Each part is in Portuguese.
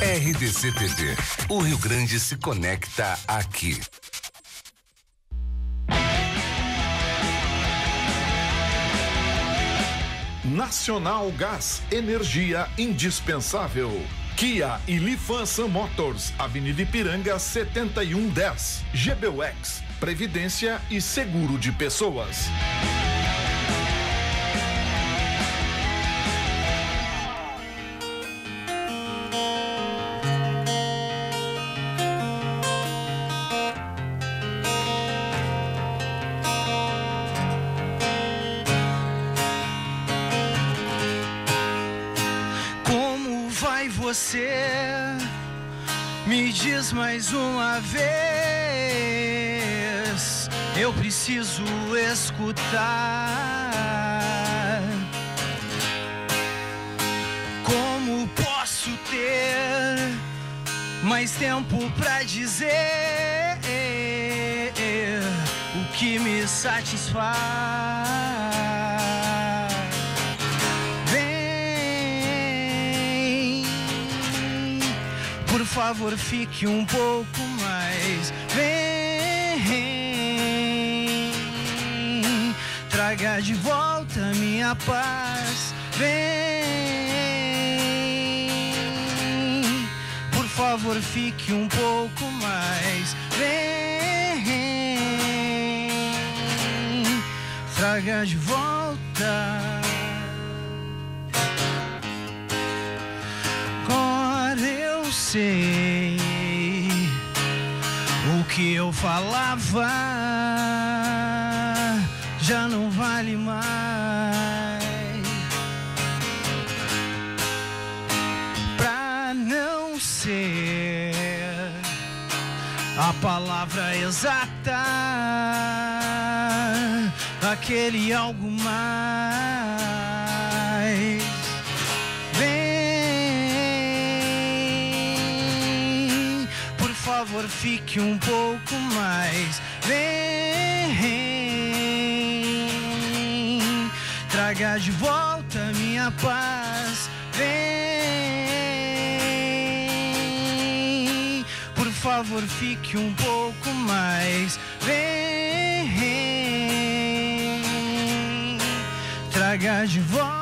RDC TV. O Rio Grande se conecta aqui. Nacional Gás, energia indispensável. Kia e Lifan Motors, Avenida Ipiranga 7110. GBUX, Previdência e Seguro de Pessoas. Você me diz mais uma vez, eu preciso escutar. Como posso ter mais tempo pra dizer o que me satisfaz? Por favor, fique um pouco mais. Vem, traga de volta minha paz. Vem, por favor, fique um pouco mais. Vem, traga de volta. Sei o que eu falava já não vale mais. Pra não ser a palavra exata, aquele algo mais. Por favor, fique um pouco mais. Vem, traga de volta minha paz. Vem, por favor, fique um pouco mais. Vem, traga de volta.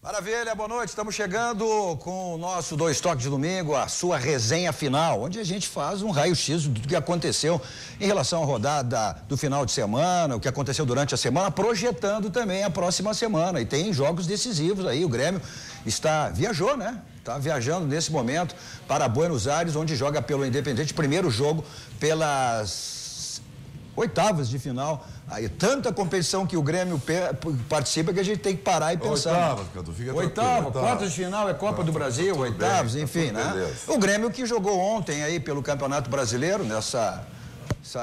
Maravilha, boa noite. Estamos chegando com o nosso Dois Toques de Domingo, a sua resenha final, onde a gente faz um raio-x do que aconteceu em relação à rodada do final de semana, o que aconteceu durante a semana, projetando também a próxima semana. E tem jogos decisivos aí. O Grêmio viajou, né? Está viajando nesse momento para Buenos Aires, onde joga pelo Independente. Primeiro jogo pelas oitavas de final. Aí tanta competição que o Grêmio participa que a gente tem que parar e pensar. Oitavas, Cadu, fica oitava, quartas de final é Copa do Brasil, oitavas, enfim, né? Beleza. O Grêmio que jogou ontem aí pelo Campeonato Brasileiro, nessa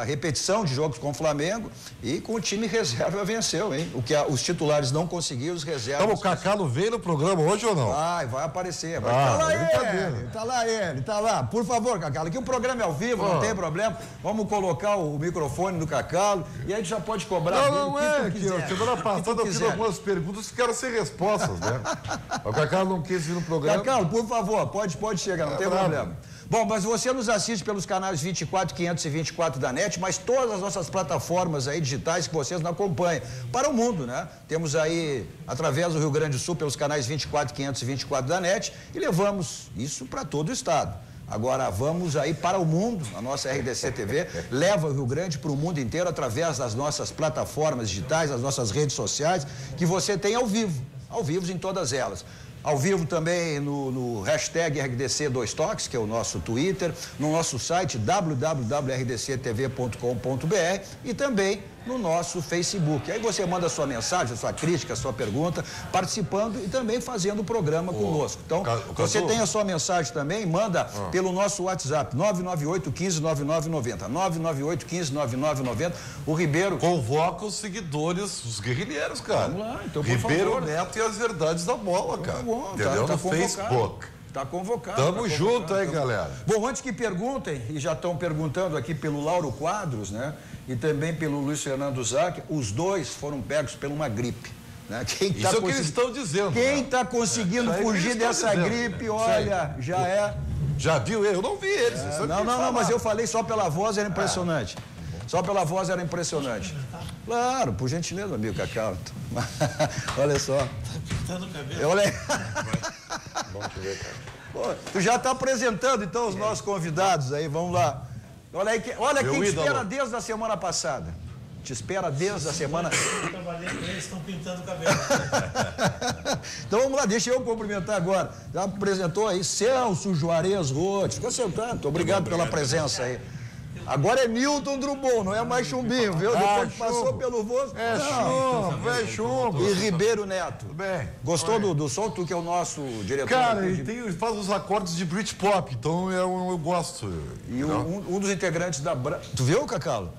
repetição de jogos com o Flamengo, e com o time reserva venceu, hein? O que os titulares não conseguiram, os reservas... Então o Cacá não veio no programa hoje ou não? Vai aparecer. Tá lá ele, tá lá. Por favor, Cacá, aqui o programa é ao vivo, não tem problema. Vamos colocar o microfone do Cacá e aí a gente já pode cobrar não é que semana passada eu fiz algumas perguntas que querem ser respostas, né? O Cacá não quis vir no programa. Cacá, por favor, pode chegar, não tem problema. Bom, mas você nos assiste pelos canais 24, 524 da NET, mas todas as nossas plataformas aí digitais que vocês não acompanham para o mundo, né? Temos aí, através do Rio Grande do Sul, pelos canais 24, 524 da NET e levamos isso para todo o estado. Agora vamos aí para o mundo, a nossa RDC TV leva o Rio Grande para o mundo inteiro através das nossas plataformas digitais, das nossas redes sociais, que você tem ao vivo em todas elas. Ao vivo também no hashtag RDC2Toques, que é o nosso Twitter, no nosso site www.rdctv.com.br e também no nosso Facebook. Aí você manda a sua mensagem, a sua crítica, a sua pergunta, participando e também fazendo o programa conosco. Então, você tem a sua mensagem também, manda pelo nosso WhatsApp, 998-15-9990. 998-15-9990. O Ribeiro... Convoca os seguidores, os guerrilheiros, cara. Vamos lá, então, por Ribeiro favor. Neto e as verdades da bola, cara. Entendeu? Tá no Facebook. Tá convocado. Tamo junto aí, galera. Bom, antes que perguntem, e já estão perguntando aqui pelo Lauro Quadros, né? E também pelo Luiz Fernando Zac, os dois foram pegos por uma gripe. Né? Isso é o que eles estão dizendo. Quem está conseguindo fugir dessa gripe, olha, já é... Já viu? Eu não vi eles. Não, mas eu falei só pela voz, era impressionante. Só pela voz era impressionante. Claro, por gentileza, amigo Cacau. Olha só. Tá pintando o cabelo. Olha aí. Bom te ver, cara. Pô, tu já está apresentando, então, os nossos convidados aí, vamos lá. Olha aí, olha quem te espera desde a semana passada. Te espera desde a semana... Eu trabalhei com eles, estão pintando o cabelo. Então vamos lá, deixa eu cumprimentar agora. Já apresentou aí Celso Juarez Roth. Fica sentado, obrigado pela presença aí. Agora é Milton Drummond, não é mais Chumbinho, viu? Depois que passou pelo voz. É chumbo. E Ribeiro Neto. Tudo bem. Gostou do som? Tu que é o nosso diretor. Cara, ele faz os acordes de Britpop, então eu gosto. E um dos integrantes da... Tu viu, Cacalo?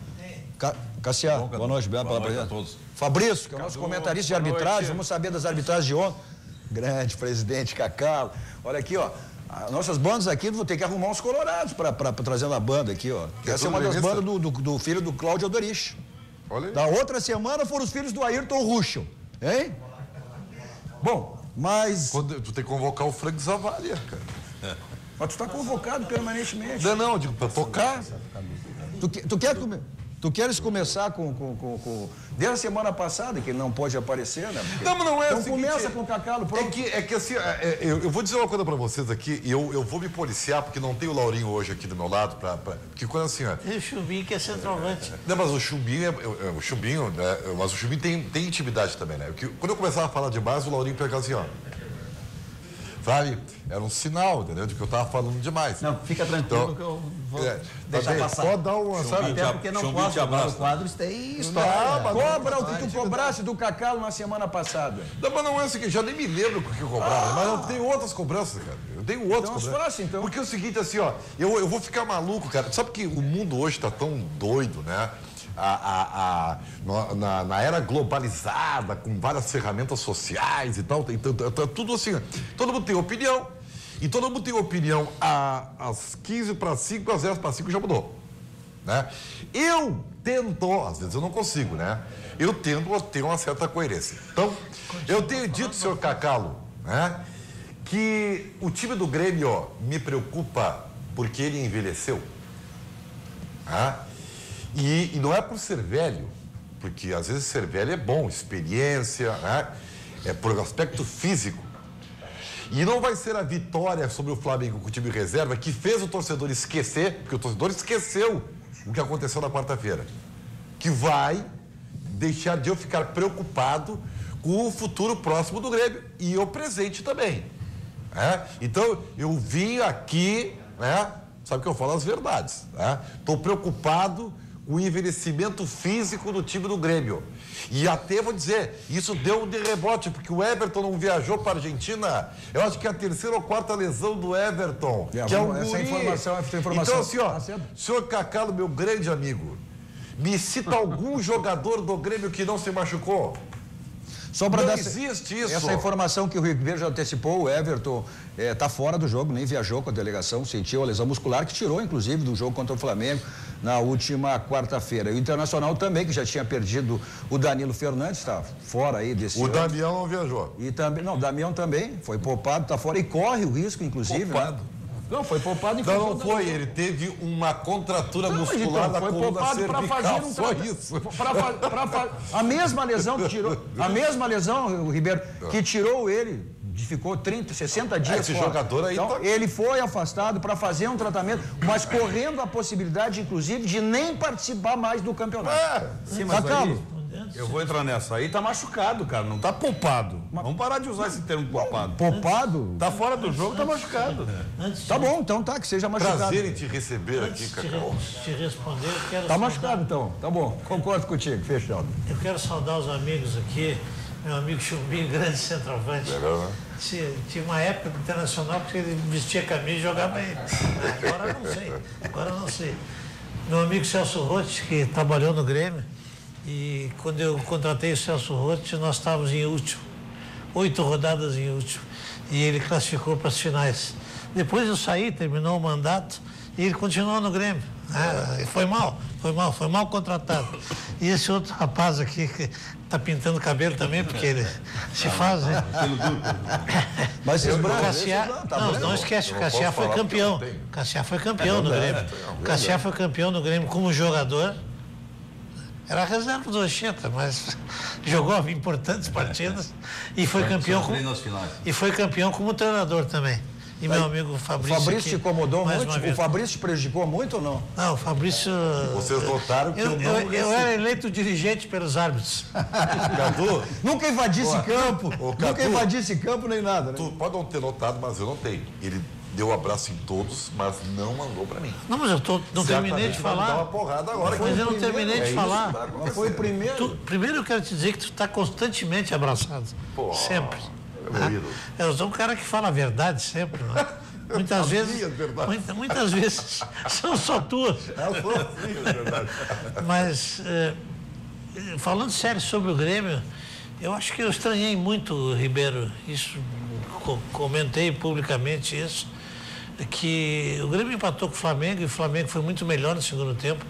Cassiano, boa noite, obrigado pela presença. Todos. Fabrício, que é o nosso comentarista de arbitragem, vamos saber das arbitragens de ontem. Grande presidente Cacalo. Olha aqui, ó. Nossas bandas aqui, vou ter que arrumar uns colorados para trazer na banda aqui, ó. Essa é uma das bandas do filho do Cláudio Odorich. Olha aí. Da outra semana foram os filhos do Ayrton Ruschel, hein? Bom, mas... Tu tem que convocar o Frank Zavalia, cara. Mas tu tá convocado permanentemente. Não, digo, para tocar. Tu queres começar com... Desde a semana passada, que ele não pode aparecer, né? Porque... Não, mas não é então o seguinte, começa com o Cacalo, pronto. É que assim, eu vou dizer uma coisa pra vocês aqui, e eu vou me policiar, porque não tem o Laurinho hoje aqui do meu lado, porque quando assim, ó... E o Chumbinho que é centroavante. Não, mas o Chumbinho, né, mas o Chumbinho tem intimidade também, né? Porque quando eu começava a falar demais, o Laurinho pegava assim, ó... Sabe? Era um sinal, entendeu? De que eu tava falando demais. Não, fica tranquilo que eu vou deixar passar. Pode dar uma, sabe? Até porque não posso, os quadros têm história. Cobra o que tu cobrasse do Cacalo na semana passada. Não, mas não é o seguinte, já nem me lembro o que eu cobrava, mas eu tenho outras cobranças, cara. Eu tenho outras cobranças. Fácil, então. Porque é o seguinte, assim, ó, eu vou ficar maluco, cara. Sabe que o mundo hoje tá tão doido, né? Na era globalizada, com várias ferramentas sociais e tal, então, tudo assim, todo mundo tem opinião, e todo mundo tem opinião às 15 para 5, às 10 para 5 já mudou, né? Eu tento, às vezes eu não consigo, né? Eu tento ter uma certa coerência. Então, eu tenho dito, senhor Cacalo, né, que o time do Grêmio, ó, me preocupa porque ele envelheceu, né? E não é por ser velho, porque às vezes ser velho é bom, experiência, né? É por aspecto físico. E não vai ser a vitória sobre o Flamengo com o time reserva que fez o torcedor esquecer, porque o torcedor esqueceu o que aconteceu na quarta-feira, que vai deixar de eu ficar preocupado com o futuro próximo do Grêmio e o presente também, né? Então, eu vim aqui, né? Sabe que eu falo as verdades, né? Estou preocupado o envelhecimento físico do time do Grêmio. E até vou dizer, isso deu um de rebote, porque o Everton não viajou para a Argentina. Eu acho que é a terceira ou quarta lesão do Everton, que é um guri. Essa informação. Então, assim, ó, senhor Cacalo, meu grande amigo, me cita algum jogador do Grêmio que não se machucou? Só para não dar existe isso. Essa informação que o Ribeiro já antecipou, o Everton está fora do jogo, nem viajou com a delegação, sentiu a lesão muscular que tirou, inclusive, do jogo contra o Flamengo na última quarta-feira. E o Internacional também, que já tinha perdido o Danilo Fernandes, está fora aí desse O Damião não viajou. E também, não, o Damião também foi poupado, está fora e corre o risco, inclusive. Poupado? Né? Não, foi poupado em Não foi, ele teve uma contratura muscular na coluna cervical, só isso. A mesma lesão que tirou, a mesma lesão, o Ribeiro, que tirou ele, ficou 60 dias esse fora. Jogador aí então, tá... ele foi afastado para fazer um tratamento, mas correndo a possibilidade, inclusive, de nem participar mais do campeonato. Sim, mas eu vou entrar nessa aí, tá machucado, cara, não tá poupado. Vamos parar de usar esse termo poupado. Poupado? Tá fora do jogo, tá machucado. Tá bom, então tá, que seja machucado. Prazer em te receber aqui, Cacau. Antes de te responder, eu quero Tá machucado, então, tá bom, concordo contigo, fechado. Eu quero saudar os amigos aqui, meu amigo Chumbinho, grande centroavante. Legal, né? Tinha uma época do Internacional que ele vestia camisa e jogava ele. Agora não sei. Meu amigo Celso Roth, que trabalhou no Grêmio, e quando eu contratei o Celso Roth, nós estávamos em último, 8 rodadas em último, e ele classificou para as finais. Depois eu saí, terminou o mandato, e ele continuou no Grêmio. Foi mal contratado. E esse outro rapaz aqui que tá pintando o cabelo também, porque ele se faz, né? Mas esses brancos... Não esquece, o Cassiá foi campeão. Cassiá foi campeão no Grêmio. Cassiá foi campeão no Grêmio como jogador. Era a reserva do Anchieta, mas jogou importantes partidas e foi campeão como treinador também. E meu amigo Fabrício... O Fabrício te incomodou muito? O Fabrício te prejudicou muito ou não? Não, o Fabrício... Vocês notaram que eu era eleito dirigente pelos árbitros. Cadu, nunca invadisse campo. Nunca invadisse campo nem nada, né? Tu pode não ter notado, mas eu notei. Ele deu abraço em todos, mas não mandou pra mim. Não, mas não terminei de falar. Dar uma porrada agora. Mas eu não terminei de falar. Foi o primeiro. Primeiro eu quero te dizer que tu está constantemente abraçado. Sempre. Eu sou um cara que fala a verdade sempre, né? Muitas vezes são só tuas. Mas, falando sério sobre o Grêmio, eu acho que eu estranhei muito, Ribeiro, isso, comentei publicamente isso, que o Grêmio empatou com o Flamengo e o Flamengo foi muito melhor no segundo tempo.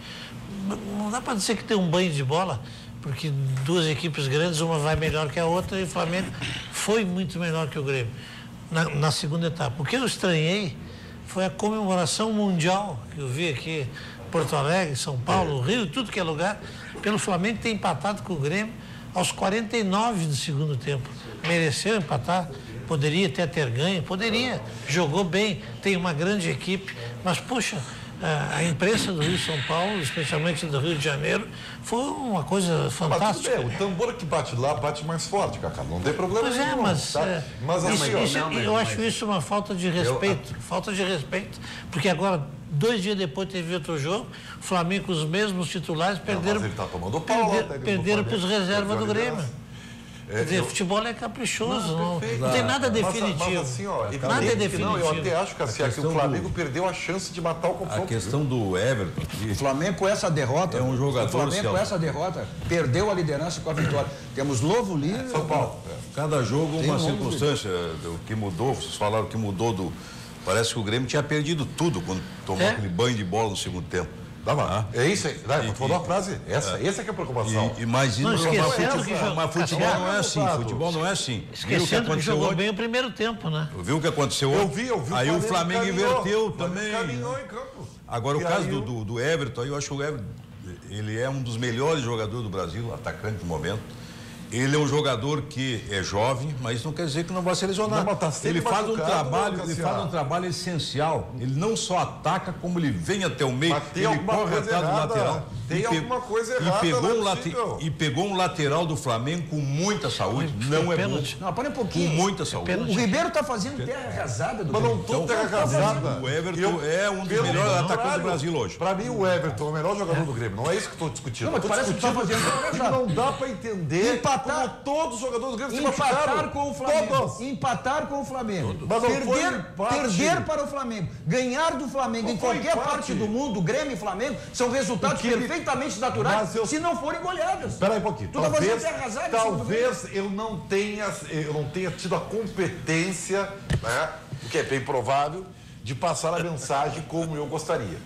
Não dá para dizer que tem um banho de bola, porque duas equipes grandes, uma vai melhor que a outra, e o Flamengo foi muito melhor que o Grêmio na segunda etapa. O que eu estranhei foi a comemoração mundial que eu vi aqui em Porto Alegre, São Paulo, Rio, tudo que é lugar, pelo Flamengo ter empatado com o Grêmio aos 49 do segundo tempo. Mereceu empatar, poderia ter ganho, jogou bem, tem uma grande equipe, mas, poxa, a imprensa do Rio e São Paulo, especialmente do Rio de Janeiro, foi uma coisa fantástica. Mas tudo bem, o tambor que bate lá bate mais forte, Cacá, não tem problema nenhum. Pois é, mas eu acho isso uma falta de respeito, porque agora, 2 dias depois teve outro jogo, o Flamengo com os mesmos titulares perderam, mas ele tá tomando pau lá, perderam para os reservas do Grêmio. Quer dizer, o futebol é caprichoso, não tem nada definitivo. Mas assim, ó, nada é definitivo. Não, eu até acho, Cassiá, que o Flamengo perdeu a chance de matar o confronto. A questão do Everton. O Flamengo com essa derrota. É um jogador. O Flamengo com essa derrota perdeu a liderança com a vitória. Temos Novo Líder. São Paulo. Cada jogo uma circunstância. O que mudou, vocês falaram que mudou Parece que o Grêmio tinha perdido tudo quando tomou aquele banho de bola no segundo tempo. É isso aí. Falou a frase. Essa é que é a preocupação. Mas futebol não é assim. Futebol não é assim. Esquecendo que jogou bem o primeiro tempo, né? Viu o que aconteceu ontem? Eu vi. Aí o Flamengo inverteu também. Caminhou em campo. Agora, o caso do Everton, eu acho que o Everton, ele é um dos melhores jogadores do Brasil, atacante do momento. Ele é um jogador que é jovem, mas não quer dizer que não vai ser lesionado. Ele faz um trabalho essencial. Ele não só ataca, como ele vem até o meio, ele corre atrás do lateral. Tem alguma coisa errada. E pegou um lateral do Flamengo com muita saúde. Não é bom. Não, para um pouquinho. Com muita saúde. O Ribeiro está fazendo terra arrasada do Grêmio. Mas não estou terra arrasada. O Everton é um dos melhores atacantes do Brasil hoje. Para mim, o Everton é o melhor jogador do Grêmio. Não é isso que estou discutindo. Não, mas parece que está fazendo terra arrasada. Não dá para entender como todos os jogadores do Grêmio se machucaram. Com o Flamengo. Empatar com o Flamengo. Perder para o Flamengo. Ganhar do Flamengo em qualquer parte do mundo, Grêmio e Flamengo, são resultados perfeitamente naturais, se não forem goleadas. Espera aí um pouquinho. Talvez eu não tenha tido a competência, né, o que é bem provável, de passar a mensagem como eu gostaria.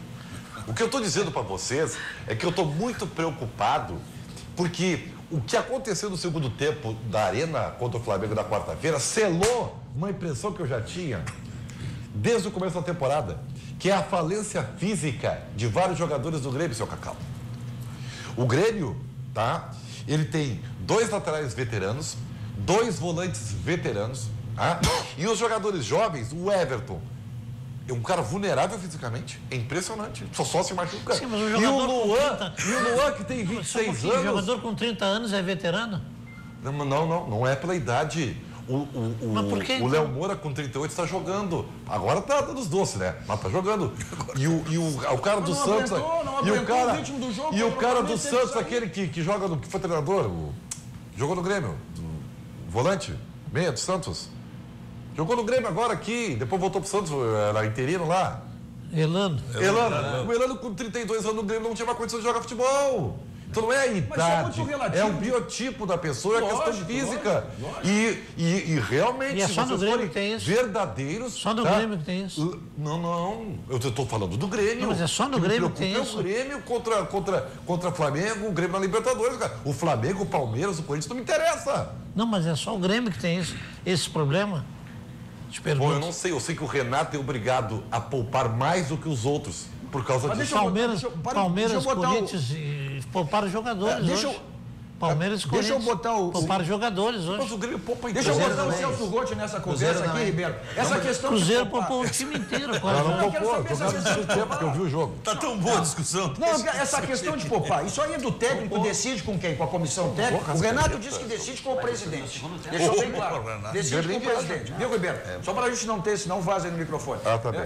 O que eu estou dizendo para vocês é que eu estou muito preocupado, porque o que aconteceu no segundo tempo da Arena contra o Flamengo na quarta-feira selou uma impressão que eu já tinha desde o começo da temporada, que é a falência física de vários jogadores do Grêmio, seu Cacau. O Grêmio, tá? Ele tem 2 laterais veteranos, 2 volantes veteranos, tá? E os jogadores jovens, o Everton, é um cara vulnerável fisicamente, é impressionante, só se machuca. Sim, mas e o Luan que tem 26 anos. O jogador com 30 anos é veterano? Não é pela idade. O Léo Moura com 38 está jogando. Agora tá dando os doces, né? Mas tá jogando. E o cara do Santos. E o cara do Santos, aquele que joga no. Que foi treinador, jogou no Grêmio. Volante, meia do Santos. Jogou no Grêmio agora aqui, depois voltou pro Santos, era interino lá. Elano. O Elano com 32 anos no Grêmio não tinha mais condição de jogar futebol. Então não é a idade, muito relativo. é o biotipo da pessoa, é a questão física. Lógico. E realmente, E é só no Grêmio que tem isso. verdadeiros... Só no Grêmio que tem isso. Não, eu estou falando do Grêmio. Não, mas é só no Grêmio que tem isso. O Grêmio contra Flamengo, o Grêmio na Libertadores, cara. O Flamengo, o Palmeiras, o Corinthians não me interessa. Não, mas é só o Grêmio que tem isso. Esse problema. Te pergunto. Bom, eu sei que o Renato é obrigado a poupar mais do que os outros por causa disso. Palmeiras, Corinthians pouparam jogadores hoje. Palmeiras e Corinthians pouparam jogadores hoje. Mas o Grêmio poupa em Deixa eu botar o Celso Rotti nessa conversa aqui, Ribeiro. Essa questão Cruzeiro poupou o time inteiro. Não poupou, porque eu vi o jogo. Tá tão boa a discussão. Não, essa questão de poupar, isso aí é do técnico, decide com quem? Com a comissão técnica? O Renato disse que decide com o presidente. Deixou bem claro. Decide com o presidente. Viu, Ribeiro? Só para a gente não ter, senão vaza aí no microfone. Ah, tá bem.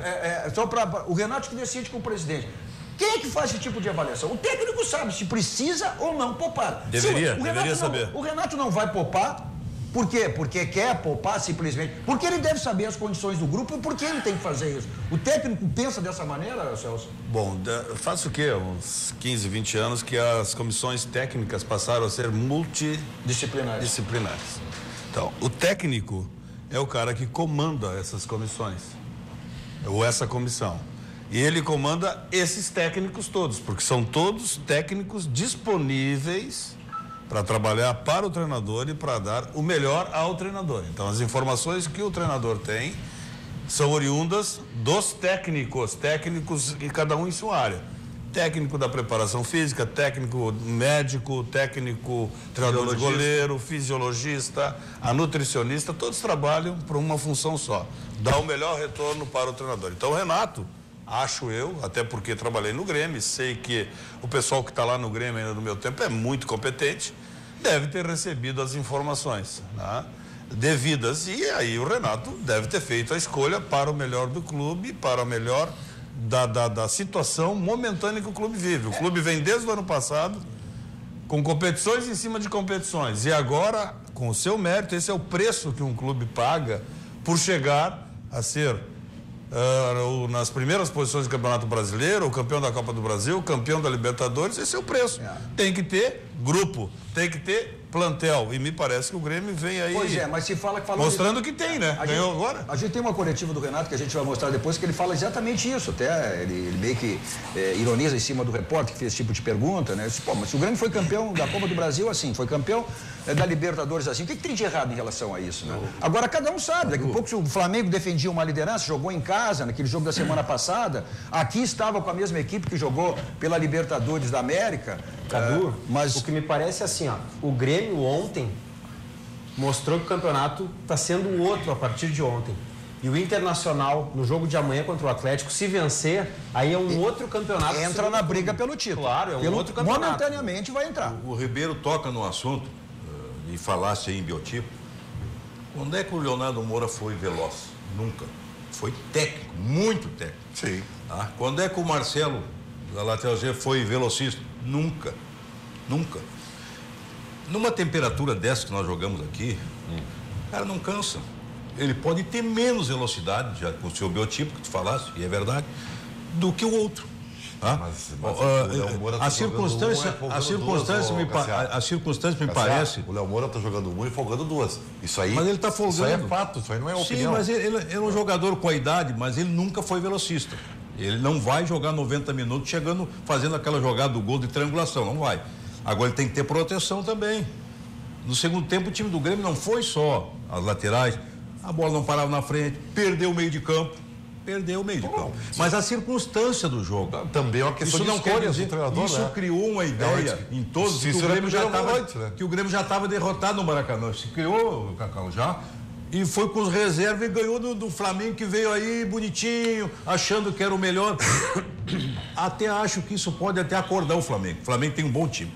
Só para o Renato que decide com o presidente. Quem é que faz esse tipo de avaliação? O técnico sabe se precisa ou não poupar. Deveria saber. O Renato não vai poupar. Por quê? Porque quer poupar simplesmente. Porque ele deve saber as condições do grupo e por que ele tem que fazer isso. O técnico pensa dessa maneira, Celso? Bom, faz o quê? Uns 15, 20 anos que as comissões técnicas passaram a ser multidisciplinares. Então, o técnico é o cara que comanda essas comissões, ou essa comissão. E ele comanda esses técnicos todos, porque são todos técnicos disponíveis para trabalhar para o treinador e para dar o melhor ao treinador. Então, as informações que o treinador tem são oriundas dos técnicos e cada um em sua área. Técnico da preparação física, técnico médico, técnico treinador de goleiro, fisiologista, a nutricionista, todos trabalham para uma função só, dar o melhor retorno para o treinador. Então, o Renato, acho eu, até porque trabalhei no Grêmio, sei que o pessoal que está lá no Grêmio ainda no meu tempo é muito competente, deve ter recebido as informações, né, devidas, e aí o Renato deve ter feito a escolha para o melhor do clube, para o melhor da situação momentânea que o clube vive. O clube vem desde o ano passado com competições em cima de competições, e agora, com o seu mérito, esse é o preço que um clube paga por chegar a ser nas primeiras posições do Campeonato Brasileiro, o campeão da Copa do Brasil, o campeão da Libertadores, esse é o preço. Tem que ter grupo, tem que ter plantel, e me parece que o Grêmio vem aí. Pois é, mas se fala que falou mostrando que tem, né? Ganhou agora. A gente tem uma coletiva do Renato que a gente vai mostrar depois, que ele fala exatamente isso, até ele meio que ironiza em cima do repórter que fez esse tipo de pergunta, né? Pô, mas se o Grêmio foi campeão da Copa do Brasil assim, foi campeão da Libertadores assim, o que tem de errado em relação a isso, né? Agora cada um sabe, daqui a pouco se o Flamengo defendia uma liderança, jogou em casa, naquele jogo da semana passada, aqui estava com a mesma equipe que jogou pela Libertadores da América. Cadu, mas o que me parece é assim, ó, o Grêmio ontem mostrou que o campeonato está sendo outro a partir de ontem. E o Internacional, no jogo de amanhã contra o Atlético, se vencer, aí é um outro campeonato. Entra na briga pelo título. Claro, é um outro campeonato. Momentaneamente vai entrar. O Ribeiro toca no assunto, e falasse aí em biotipo. Quando é que o Leonardo Moura foi veloz? Nunca. Foi técnico, muito técnico. Sim. Tá? Quando é que o Marcelo, da lateral esquerda, foi velocista? Nunca. Nunca. Numa temperatura dessa que nós jogamos aqui, o cara não cansa. Ele pode ter menos velocidade, já com o seu biotipo que tu falaste, e é verdade, do que o outro. Tá? A circunstância me parece. O Léo Moura está jogando uma e folgando duas. Isso aí. Mas ele está folgando. Isso aí é fato, isso aí não é opinião. Sim, mas ele é um jogador com a idade, mas ele nunca foi velocista. Ele não vai jogar 90 minutos fazendo aquela jogada do gol de triangulação, não vai. Agora ele tem que ter proteção também. No segundo tempo o time do Grêmio não foi só as laterais, a bola não parava na frente, perdeu o meio de campo. Mas a circunstância do jogo. Também é uma questão de escolhas do treinador, isso, né? Criou uma ideia em todos que o Grêmio já estava derrotado no Maracanã. Se criou, Cacau, já. E foi com os reservas e ganhou do Flamengo, que veio aí bonitinho, achando que era o melhor. Até acho que isso pode até acordar o Flamengo. O Flamengo tem um bom time.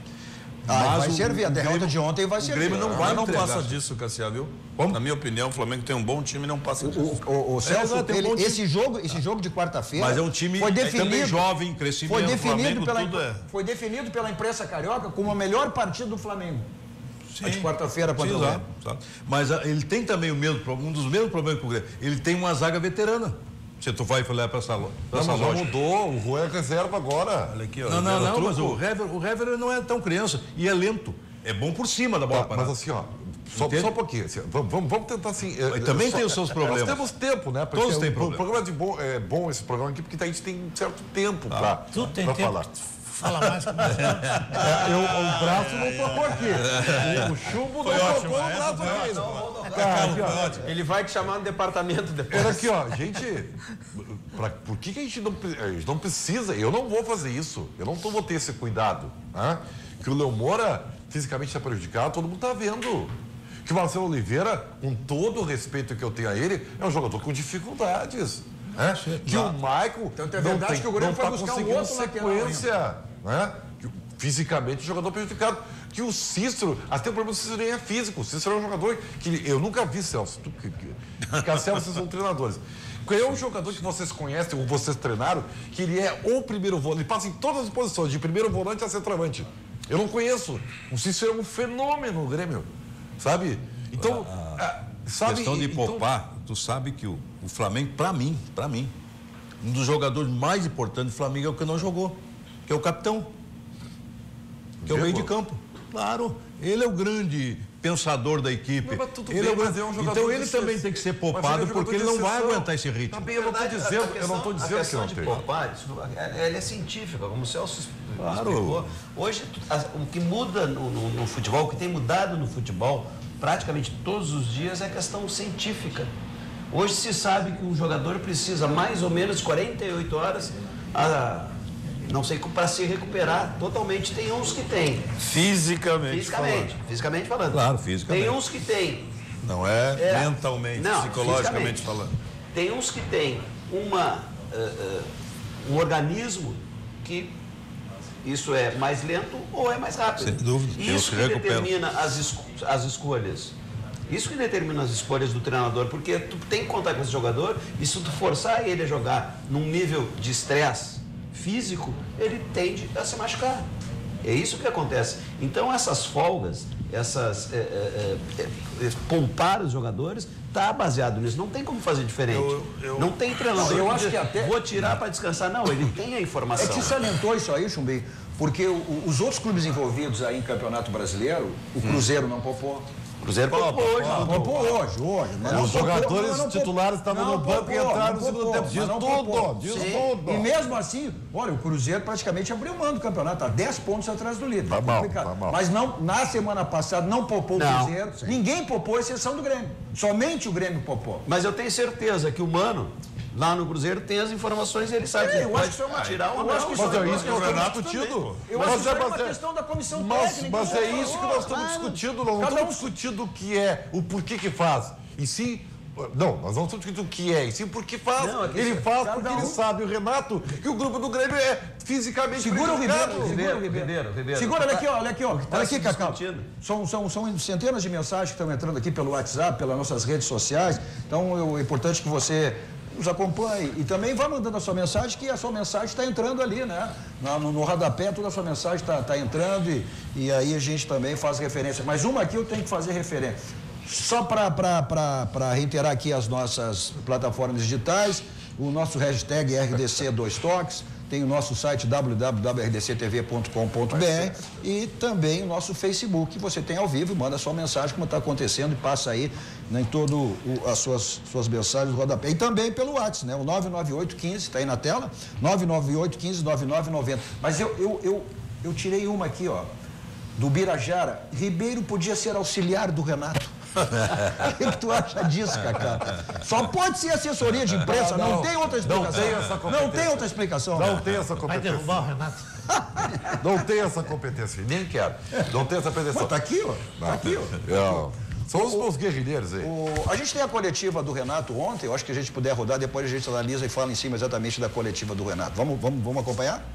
Mas vai servir, a derrota de ontem vai servir. O Grêmio não passa disso, Cassiano, viu? Como? Na minha opinião, o Flamengo tem um bom time e não passa disso. O Celso, esse jogo de quarta-feira. Mas é um time também jovem, crescimento. Foi definido pela imprensa carioca como a melhor partida do Flamengo. Sim, de quarta-feira contra o Grêmio. Mas ele tem também um dos mesmos problemas que o Grêmio. Ele tem uma zaga veterana. Se tu vai olhar para essa loja. Já mudou, o Rui é reserva agora. Olha aqui, ó. Não, mas o Hever não é tão criança e é lento. É bom por cima da bola parada. Mas assim, ó, só um pouquinho. Assim, vamos tentar assim. Também tem os seus problemas. Nós temos tempo, né? Porque todos têm problema. O programa é bom esse programa aqui, porque a gente tem um certo tempo para falar. Fala mais que mais. O braço não tocou aqui. O chumbo não tocou o braço aqui. Ele vai te chamar no departamento depois. Olha aqui, ó, gente. Por que a gente não precisa? Eu não vou fazer isso. Eu não vou ter esse cuidado. Né? Que o Léo Moura fisicamente está prejudicado, todo mundo está vendo. Que o Marcelo Oliveira, com todo o respeito que eu tenho a ele, é um jogador com dificuldades. Que o Maicon então, é verdade que o Grêmio foi buscar um outro sequência, né? Fisicamente o jogador prejudicado. Que o Cícero, até o problema do Cícero nem é físico. O Cícero é um jogador que eu nunca vi, Celso. Celso, vocês são treinadores. Qual é um jogador que vocês conhecem ou vocês treinaram, que ele é o primeiro volante, ele passa em todas as posições, de primeiro volante a centroavante. Eu não conheço. O Cícero é um fenômeno no Grêmio, sabe? Então, questão de poupar, tu sabe que o Flamengo, para mim, um dos jogadores mais importantes do Flamengo é o que não jogou, que é o capitão, que é o meio de campo. Claro, ele é o grande pensador da equipe. Mas tudo bem, mas é um jogador então ele também tem que ser poupado, porque ele não vai aguentar esse ritmo. Também eu não estou dizendo a questão de poupar, ela é científica, como o Celso explicou. Hoje, o que muda no futebol, o que tem mudado no futebol, praticamente todos os dias, é a questão científica. Hoje se sabe que um jogador precisa mais ou menos 48 horas, não sei, para se recuperar totalmente. Tem uns que tem. Fisicamente falando. Claro, fisicamente. Tem uns que tem. Não é mentalmente, psicologicamente falando. Tem uns que tem um organismo que isso é mais lento ou é mais rápido. Sem dúvida. Isso que determina as escolhas. Isso que determina as escolhas do treinador, porque tu tem que contar com esse jogador e se tu forçar ele a jogar num nível de estresse físico, ele tende a se machucar. É isso que acontece. Então essas folgas, poupar os jogadores, está baseado nisso. Não tem como fazer diferente. Não tem treinador. Eu acho que até vou tirar para descansar. Não, ele tem a informação. É que salientou isso aí, Chumbim, porque os outros clubes envolvidos aí em Campeonato Brasileiro, o Cruzeiro não poupou. Cruzeiro poupou hoje. Né? Os jogadores titulares estavam no banco e entraram no segundo tempo. Diz tudo. E mesmo assim, olha, o Cruzeiro praticamente abriu mão do campeonato, está 10 pontos atrás do líder. Tá mal. Mas não, na semana passada não poupou o Cruzeiro. Sim. Ninguém poupou, exceção do Grêmio. Somente o Grêmio poupou. Mas eu tenho certeza que o Mano, lá no Cruzeiro, tem as informações e ele sabe que pode tirar ou não. Mas é isso que o Renato tido. Eu acho que é uma questão da comissão técnica. Mas é isso que nós estamos discutindo. Nós não estamos discutindo o que é, o porquê que faz. E sim... Não, nós não estamos discutindo o que é, e sim por que faz. Não, ele faz porque ele sabe, o Renato, que o grupo do Grêmio é fisicamente Segura o Ribeiro. Segura, olha aqui, Olha aqui, Cacau. São centenas de mensagens que estão entrando aqui pelo WhatsApp, pelas nossas redes sociais. Então, é importante que você nos acompanhe e também vá mandando a sua mensagem, que a sua mensagem está entrando ali, né? No rodapé, toda a sua mensagem está entrando e aí a gente também faz referência. Mas uma aqui eu tenho que fazer referência. Só para reiterar aqui as nossas plataformas digitais, o nosso hashtag RDC2Toques, tem o nosso site www.rdctv.com.br e também o nosso Facebook, você tem ao vivo e manda sua mensagem como está acontecendo e passa aí, né, em todo as suas mensagens do rodapé. E também pelo WhatsApp, né? O 99815, está aí na tela, 998159990. Mas eu tirei uma aqui, ó, do Birajara. Ribeiro podia ser auxiliar do Renato. O que tu acha disso, Cacá? Só pode ser assessoria de imprensa, não tem outra explicação. Não tem essa competência. Não tem essa competência. Vai derrubar o Renato. Não tem essa competência, nem quero. Não tem essa pretensão. Tá aqui, ó. Tá aqui, ó. São os meus guerrilheiros aí. A gente tem a coletiva do Renato ontem, eu acho que a gente puder rodar, depois a gente analisa e fala em cima exatamente da coletiva do Renato. Vamos acompanhar?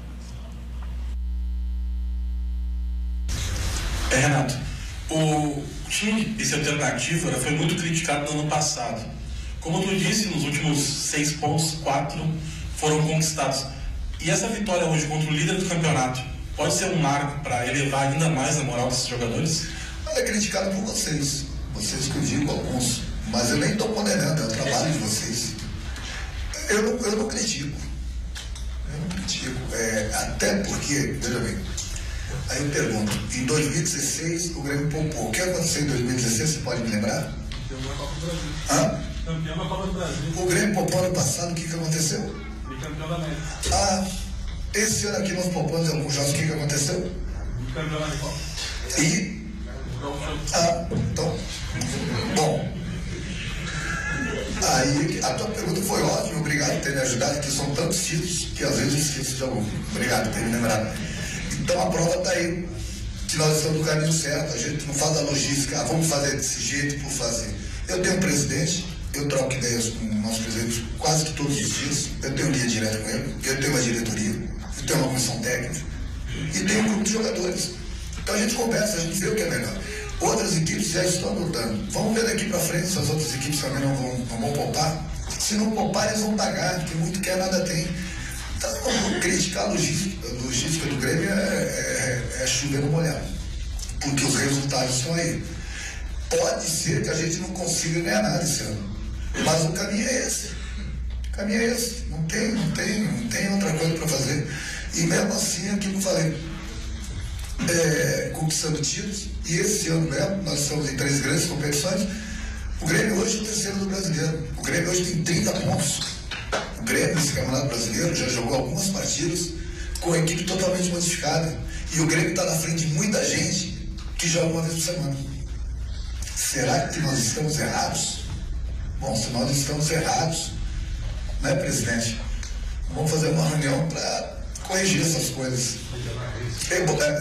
Renato, o time, esse alternativo, foi muito criticado no ano passado. Como tu disse, nos últimos 6 pontos, 4 foram conquistados. E essa vitória hoje contra o líder do campeonato pode ser um marco para elevar ainda mais a moral desses jogadores? É criticado por vocês que eu digo alguns, mas eu nem estou condenando, é o trabalho de vocês. Eu não critico. Até porque, veja bem, aí eu pergunto, em 2016 o Grêmio poupou. O que aconteceu em 2016, você pode me lembrar? Campeão da Copa do Brasil. Hã? Campeão da Copa do Brasil. O Grêmio poupou ano passado, o que aconteceu? Campeão da América. Esse ano aqui nós poupamos em alguns jogos, o que aconteceu? Campeão da Copa. Então, bom. Aí, a tua pergunta foi ótima, obrigado por ter me ajudado, que são tantos títulos que às vezes eu esqueço de algum. Obrigado por ter me lembrado. Então a prova está aí, que nós estamos no caminho certo, a gente não faz a logística, vamos fazer desse jeito por fazer. Eu tenho um presidente, eu troco ideias com o nosso presidente quase que todos os dias, eu tenho linha direta com ele, eu tenho uma diretoria, eu tenho uma comissão técnica e tenho um grupo de jogadores. Então a gente conversa, a gente vê o que é melhor. Outras equipes já estão lutando. Vamos ver daqui para frente se as outras equipes também não vão poupar. Se não poupar, eles vão pagar, porque muito quer, nada tem. Então, criticar a logística do Grêmio é chover no molhado. Porque os resultados estão aí. Pode ser que a gente não consiga ganhar nada esse ano. Mas o caminho é esse. O caminho é esse. Não tem outra coisa para fazer. E mesmo assim, aquilo que eu falei, conquistando títulos, e esse ano mesmo, nós estamos em 3 grandes competições. O Grêmio hoje é o terceiro do brasileiro. O Grêmio hoje tem 30 pontos. O Grêmio, nesse Campeonato Brasileiro, já jogou algumas partidas com a equipe totalmente modificada. E o Grêmio está na frente de muita gente que joga uma vez por semana. Será que nós estamos errados? Bom, se nós estamos errados, né, presidente? Vamos fazer uma reunião para corrigir essas coisas.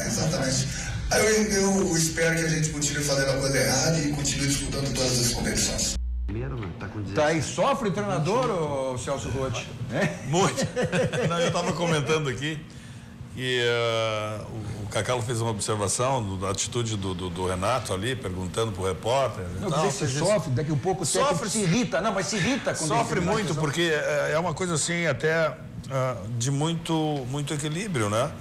Exatamente. Aí eu espero que a gente continue fazendo a coisa errada e continue disputando todas as competições. Tá aí, sofre o treinador, ou Celso Rotti? Muito. Não, eu estava comentando aqui que o Cacalo fez uma observação da atitude do Renato ali, perguntando pro repórter. Não, você sofre, daqui a pouco o técnico se irrita. Não, mas se irrita. Sofre muito, porque é uma coisa assim, até de muito equilíbrio, né?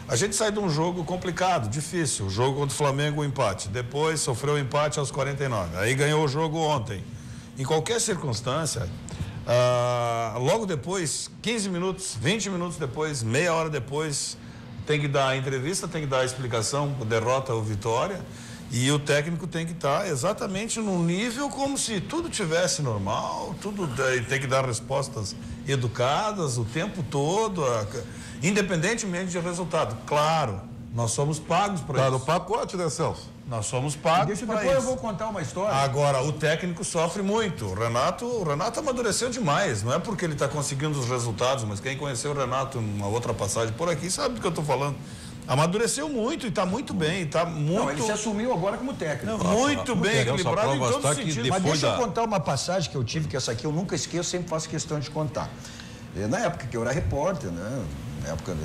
A gente sai de um jogo complicado, difícil. O jogo contra o Flamengo, o empate. Depois sofreu o empate aos 49. Aí ganhou o jogo ontem. Em qualquer circunstância, logo depois, 15 minutos, 20 minutos depois, meia hora depois, tem que dar a entrevista, tem que dar a explicação, derrota ou vitória. E o técnico tem que estar exatamente num nível como se tudo tivesse normal, tem que dar respostas educadas o tempo todo, independentemente de resultado. Claro, nós somos pagos para isso. Tá no pacote, né, Celso? Nós somos pagos para isso. Depois eu vou contar uma história. Agora, o técnico sofre muito. O Renato amadureceu demais. Não é porque ele está conseguindo os resultados, mas quem conheceu o Renato numa outra passagem por aqui sabe do que eu estou falando. Amadureceu muito e está muito bem. Tá muito... Não, ele se assumiu agora como técnico. Muito bem equilibrado em todos os sentidos. Mas deixa eu contar uma passagem que eu tive, que essa aqui eu nunca esqueço, sempre faço questão de contar. Na época que eu era repórter, né? Na época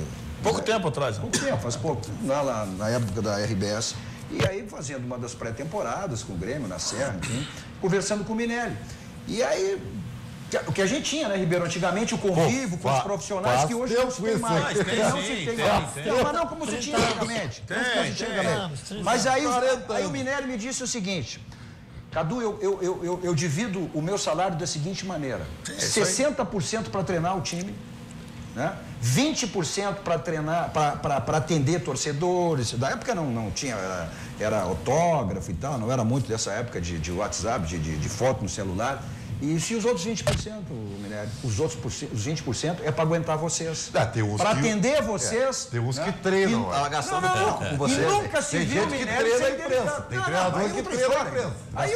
pouco tempo atrás. Pouco tempo, faz pouco. Na época da RBS. E aí, fazendo uma das pré-temporadas com o Grêmio, na Serra, enfim, conversando com o Minelli. E aí, o que a gente tinha, né, Ribeiro? Antigamente, o convívio com os profissionais, que hoje não se tem mais. Mas não como se tinha antigamente. Mas aí o Minelli me disse o seguinte: Cadu, eu divido o meu salário da seguinte maneira: 60% para treinar o time, né? 20% para treinar, para atender torcedores. Da época não tinha, era autógrafo e tal, não era muito dessa época de WhatsApp, de foto no celular. E se os outros 20%, Minelli, os 20% é para aguentar vocês. Para atender vocês. Tem uns que treinam. Gastando pouco com vocês. E nunca se viu o Minelli sem imprensa. Tem treinador que treina a imprensa. Aí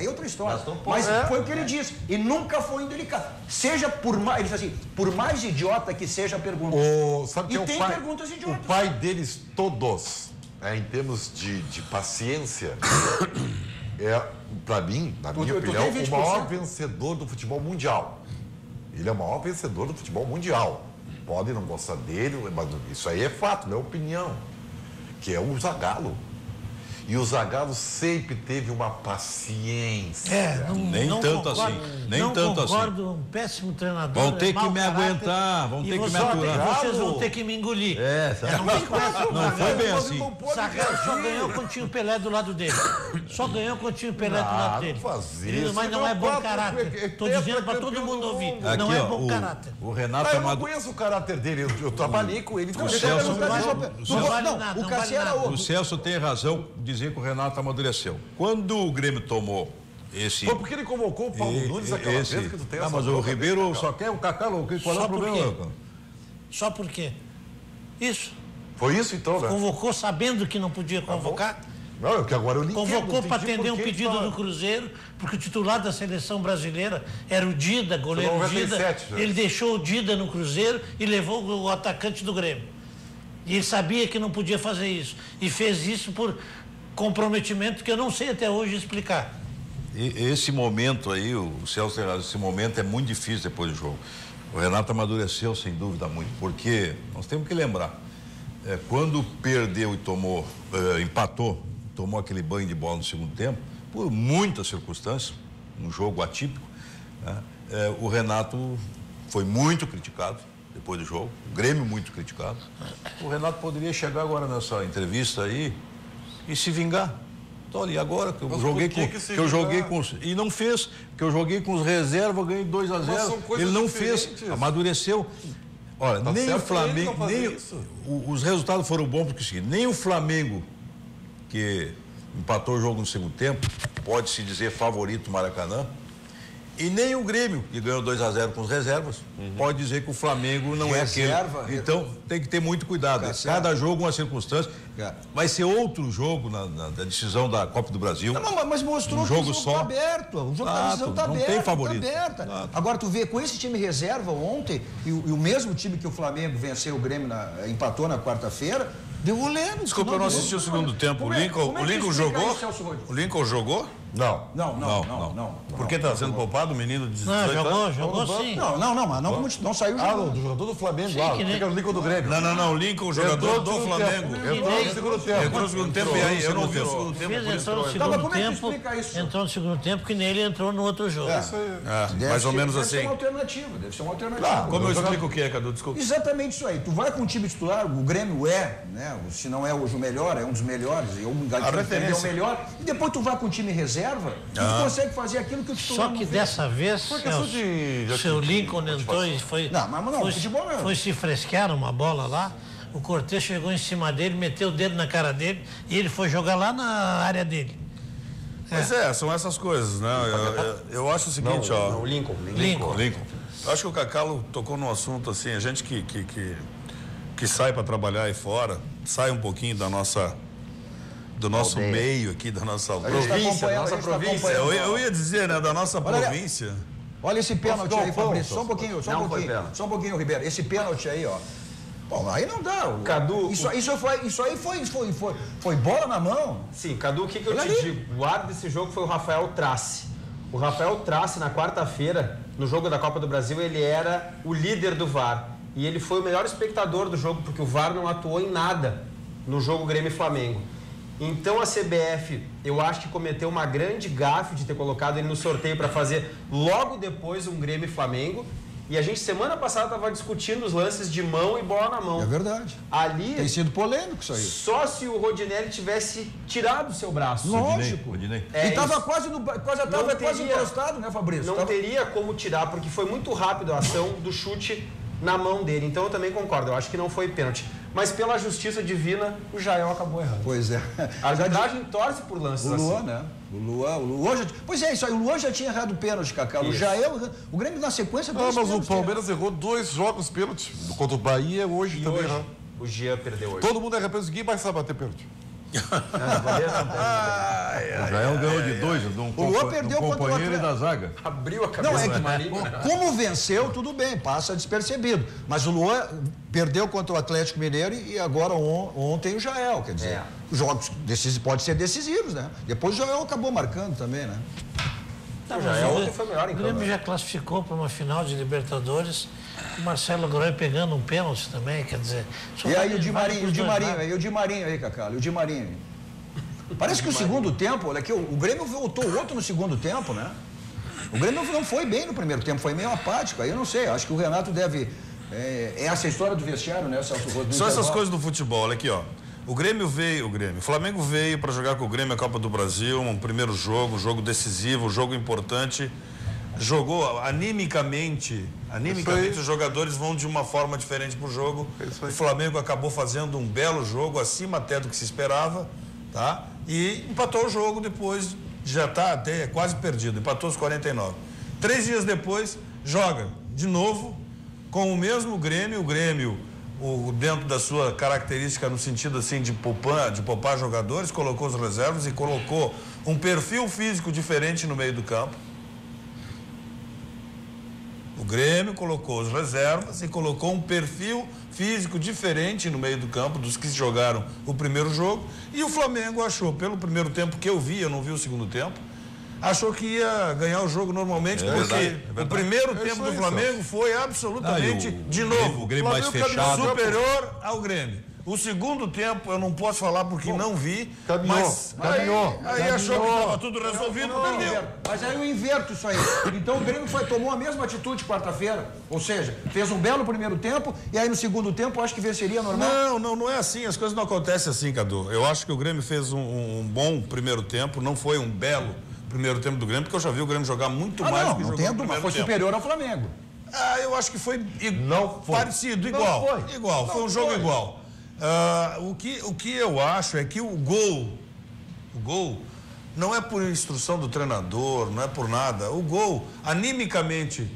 outra história. Mas foi o que ele disse. E nunca foi indelicado. Seja por mais, ele disse assim, por mais idiota que seja a pergunta. Sabe e tem perguntas idiotas. O pai deles todos, em termos de paciência, para mim, na minha opinião, o maior vencedor do futebol mundial. Ele é o maior vencedor do futebol mundial. Podem não gostar dele, mas isso aí é fato, não é opinião. Que é o Zagallo. E o Zagallo sempre teve uma paciência. Nem tanto assim. Nem tanto assim. Um péssimo treinador. Vão ter que me aguentar, vão ter que me aturar. Vocês vão ter que me engolir. Não foi bem assim. Zagallo só ganhou quando tinha o Pelé do lado dele. Só ganhou quando tinha o Pelé do lado dele. Mas não é bom caráter. Estou dizendo para todo mundo ouvir. Não é bom caráter. O Renato eu não conheço o caráter dele. Eu trabalhei com ele. O Celso tem razão de dizer que o Renato amadureceu. Quando o Grêmio tomou esse... Foi porque ele convocou o Paulo Nunes aquela vez que tu tem essa... mas o Ribeiro só quer o Kaká, qual é o problema? Só por quê? Isso. Foi isso então, né? Convocou sabendo que não podia convocar? Não, que agora eu não convocou para atender um pedido do Cruzeiro, porque o titular da seleção brasileira era o Dida, goleiro Dida. Ele deixou o Dida no Cruzeiro e levou o atacante do Grêmio. E ele sabia que não podia fazer isso. E fez isso por comprometimento que eu não sei até hoje explicar. Esse momento aí, o Celso, esse momento é muito difícil depois do jogo. O Renato amadureceu sem dúvida muito, porque nós temos que lembrar, quando perdeu e tomou, empatou, tomou aquele banho de bola no segundo tempo, por muitas circunstâncias, um jogo atípico, né? O Renato foi muito criticado depois do jogo, o Grêmio muito criticado. O Renato poderia chegar agora nessa entrevista aí e se vingar. Então, olha, agora que eu joguei com e não fez, que eu joguei com os reservas, ganhei 2-0. Ele não fez, amadureceu. Olha, nem o Flamengo, os resultados foram bons porque nem o Flamengo, que empatou o jogo no segundo tempo, pode se dizer favorito do Maracanã, e nem o Grêmio, que ganhou 2-0 com os reservas, pode dizer que o Flamengo não é aquele. Então, tem que ter muito cuidado. Cada jogo, uma circunstância. Vai ser outro jogo na decisão da Copa do Brasil. Não, mas mostrou que o jogo está aberto. O jogo da decisão está aberto. Não tem favorito. Agora, tu vê, com esse time reserva ontem, e o mesmo time que o Flamengo venceu o Grêmio, empatou na quarta-feira, deu olhando. Desculpa, eu não assisti o segundo tempo. O Lincoln jogou? O Lincoln jogou? Não. Por que está sendo poupado o menino de 18 anos? Jogou sim. Mas não saiu jogando. Do jogador do Flamengo, fica o Lincoln do Grêmio. Não, o Lincoln, jogador do Flamengo. Entrou no segundo tempo. Entrou no segundo tempo e aí eu não vi o segundo tempo. Entrou no segundo tempo que nele entrou no outro jogo. Mais ou menos assim. Deve ser uma alternativa. Como eu explico o que é, Cadu? Desculpa. Exatamente isso aí. Tu vai com o time titular, o Grêmio né? Se não é hoje o melhor, é um dos melhores. A referência é o melhor. E depois tu vai com o time reserva e tu consegue fazer aquilo que o titular Só que dessa vez, o seu Lincoln entrou e foi se fresquear uma bola lá. O Cortez chegou em cima dele, meteu o dedo na cara dele e ele foi jogar lá na área dele. Pois são essas coisas, né? Eu acho o seguinte, ó. Lincoln. Eu acho que o Cacalo tocou num assunto assim, a gente que sai para trabalhar aí fora, sai um pouquinho do nosso meio aqui, da nossa província. Eu ia dizer, né, da nossa província. Olha esse pênalti aí, Fabrício. Só um pouquinho, Ribeiro. Esse pênalti aí, ó. Bom, aí não dá. Cadu, isso aí foi bola na mão. Sim, Cadu, o que eu te digo? O árbitro desse jogo foi o Rafael Trace. O Rafael Trace, na quarta-feira, no jogo da Copa do Brasil, ele era o líder do VAR. E ele foi o melhor espectador do jogo, porque o VAR não atuou em nada no jogo Grêmio e Flamengo. Então a CBF, eu acho que cometeu uma grande gafe de ter colocado ele no sorteio para fazer logo depois um Grêmio e Flamengo. E a gente, semana passada, estava discutindo os lances de mão e bola na mão. É verdade. Ali... Tem sido polêmico isso aí. Só se o Rodinelli tivesse tirado o seu braço. Lógico. E estava quase encostado, né, Fabrício? Não teria como tirar, porque foi muito rápido a ação do chute na mão dele. Então eu também concordo, eu acho que não foi pênalti. Mas pela justiça divina, o Jael acabou errando. Pois é. A arbitragem torce por lances assim. O Luan, né? O Luan já... Pois é, isso aí. O Luan já tinha errado o pênalti, Cacá. O Jael... O Grêmio na sequência... Mas o Palmeiras errou 2 jogos pênalti. Contra o Bahia, hoje também errou. O Gia perdeu hoje. Todo mundo é repente, ninguém vai saber bater pênalti. O Jael ganhou de 2, o Luan perdeu contra o companheiro e da zaga. Abriu a cabeça do Marinho. Como venceu, tudo bem, passa despercebido. Mas o Luan perdeu contra o Atlético Mineiro e agora ontem o Jael, quer dizer, os jogos podem ser decisivos, né? Depois o Jael acabou marcando também, né? O Jael ontem foi melhor em campo. O Grêmio já classificou para uma final de Libertadores. O Marcelo Groy pegando um pênalti também, quer dizer... E aí o Di Marinho aí, Cacá, e o Di Marinho aí. Parece que o segundo tempo, olha aqui, o Grêmio voltou outro no segundo tempo, né? O Grêmio não foi bem no primeiro tempo, foi meio apático. Aí eu não sei, acho que o Renato deve... essa história do vestiário, né, Celso Rodo? São essas coisas do futebol, olha aqui, ó. O Flamengo veio para jogar com o Grêmio a Copa do Brasil, um primeiro jogo decisivo, jogo importante. Jogou animicamente os jogadores vão de uma forma diferente pro jogo. O Flamengo acabou fazendo um belo jogo, acima até do que se esperava, tá? E empatou o jogo depois, já está até quase perdido, empatou os 49. 3 dias depois, joga de novo com o mesmo Grêmio, dentro da sua característica no sentido assim de poupar jogadores, colocou os reservas e colocou um perfil físico diferente no meio do campo. O Grêmio colocou os reservas e colocou um perfil físico diferente no meio do campo dos que jogaram o primeiro jogo. E o Flamengo achou, pelo primeiro tempo que eu não vi o segundo tempo, achou que ia ganhar o jogo normalmente, porque o primeiro tempo do Flamengo foi absolutamente, de novo, o Grêmio mais fechado, superior ao Grêmio. O segundo tempo eu não posso falar porque não vi, mas aí achou que estava tudo resolvido, perdeu. Mas aí eu inverto isso aí. Então o Grêmio tomou a mesma atitude quarta-feira, ou seja, fez um belo primeiro tempo e aí no segundo tempo eu acho que venceria normal. Não é assim, as coisas não acontecem assim, Cadu. Eu acho que o Grêmio fez um bom primeiro tempo, não foi um belo primeiro tempo do Grêmio, porque eu já vi o Grêmio jogar muito mais do que jogou no primeiro tempo. Foi superior ao Flamengo. Eu acho que foi parecido, igual. Foi um jogo igual. O que eu acho é que o gol não é por instrução do treinador, não é por nada. O gol, animicamente,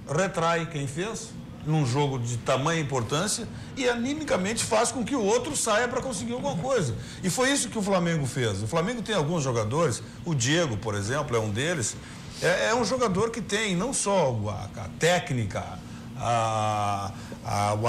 retrai quem fez num jogo de tamanha importância e animicamente faz com que o outro saia para conseguir alguma coisa. E foi isso que o Flamengo fez. O Flamengo tem alguns jogadores, o Diego, por exemplo, é um deles. É um jogador que tem não só a técnica, a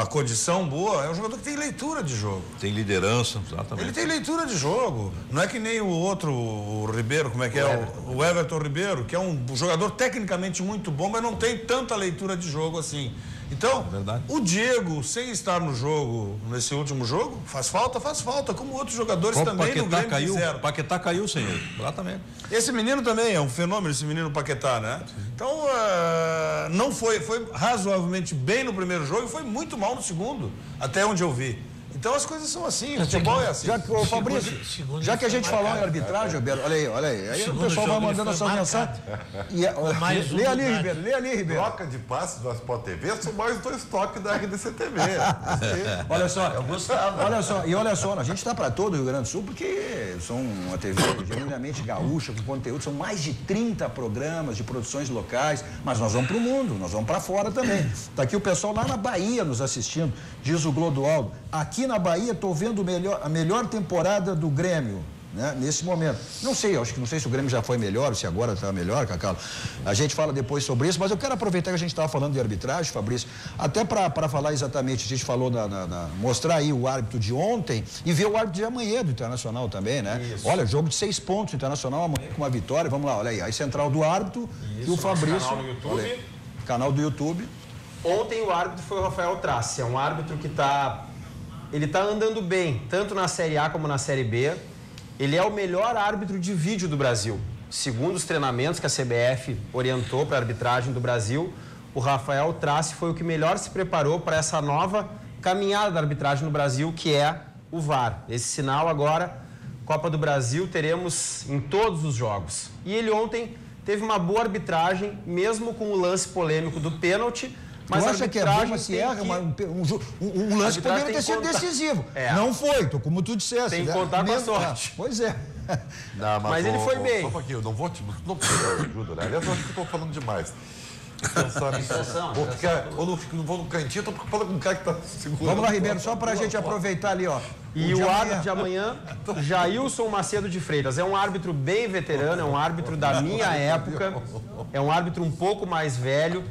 condição boa, é um jogador que tem leitura de jogo. Tem liderança, exatamente. Ele tem leitura de jogo. Não é que nem o outro, o Ribeiro, como é que é? O Everton Ribeiro, que é um jogador tecnicamente muito bom, mas não tem tanta leitura de jogo assim. Então, o Diego, sem estar no jogo, nesse último jogo, faz falta, como outros jogadores também no Grêmio fizeram. O Paquetá caiu, senhor. Exatamente. Esse menino também é um fenômeno, esse menino Paquetá, né? Então, não foi razoavelmente bem no primeiro jogo e foi muito mal no segundo, até onde eu vi. Então as coisas são assim, o futebol é assim. Fabrício, já que a gente falou em arbitragem, Roberto, olha aí. Aí o pessoal vai mandando essa mensagem. Lê ali, Ribeiro. Troca de passes do Sport TV são mais 2 toques da RDC TV. Olha só, olha só, a gente está para todo o Rio Grande do Sul porque são uma TV genuinamente gaúcha, com conteúdo, são mais de 30 programas de produções locais, mas nós vamos para o mundo, nós vamos para fora também. Está aqui o pessoal lá na Bahia nos assistindo, diz o Glodoaldo. Aqui na Bahia estou vendo a melhor temporada do Grêmio, né, nesse momento. Não sei se o Grêmio já foi melhor, se agora está melhor, Cacau. A gente fala depois sobre isso, mas eu quero aproveitar que a gente estava falando de arbitragem, Fabrício, até para falar exatamente, a gente falou, mostrar aí o árbitro de ontem e ver o árbitro de amanhã do Internacional também, né? Isso. Olha, jogo de 6 pontos, Internacional amanhã com uma vitória, vamos lá, olha aí central do árbitro e o Fabrício. Canal no YouTube. Canal do YouTube. Ontem o árbitro foi o Rafael Trace, é um árbitro que ele tá andando bem, tanto na Série A como na Série B. Ele é o melhor árbitro de vídeo do Brasil. Segundo os treinamentos que a CBF orientou para a arbitragem do Brasil, o Rafael Trace foi o que melhor se preparou para essa nova caminhada da arbitragem no Brasil, que é o VAR. Esse sinal agora, Copa do Brasil, teremos em todos os jogos. E ele ontem teve uma boa arbitragem, mesmo com o lance polêmico do pênalti. Mas tu acha que é bom, mas se erra, um lance poderia ter sido decisivo. Não foi, como tu disseste. Tem que contar com a sorte. Pois é. Não, mas ele foi bem. Só um pouquinho, não precisa de ajuda, né? Aliás, eu acho que estou falando demais. Eu não vou no cantinho, estou falando com um cara que está segurando. Vamos lá, Ribeiro, só para a gente aproveitar ali, ó. E o árbitro de amanhã, Jailson Macedo de Freitas, é um árbitro bem veterano, é um árbitro da minha época, é um árbitro um pouco mais velho.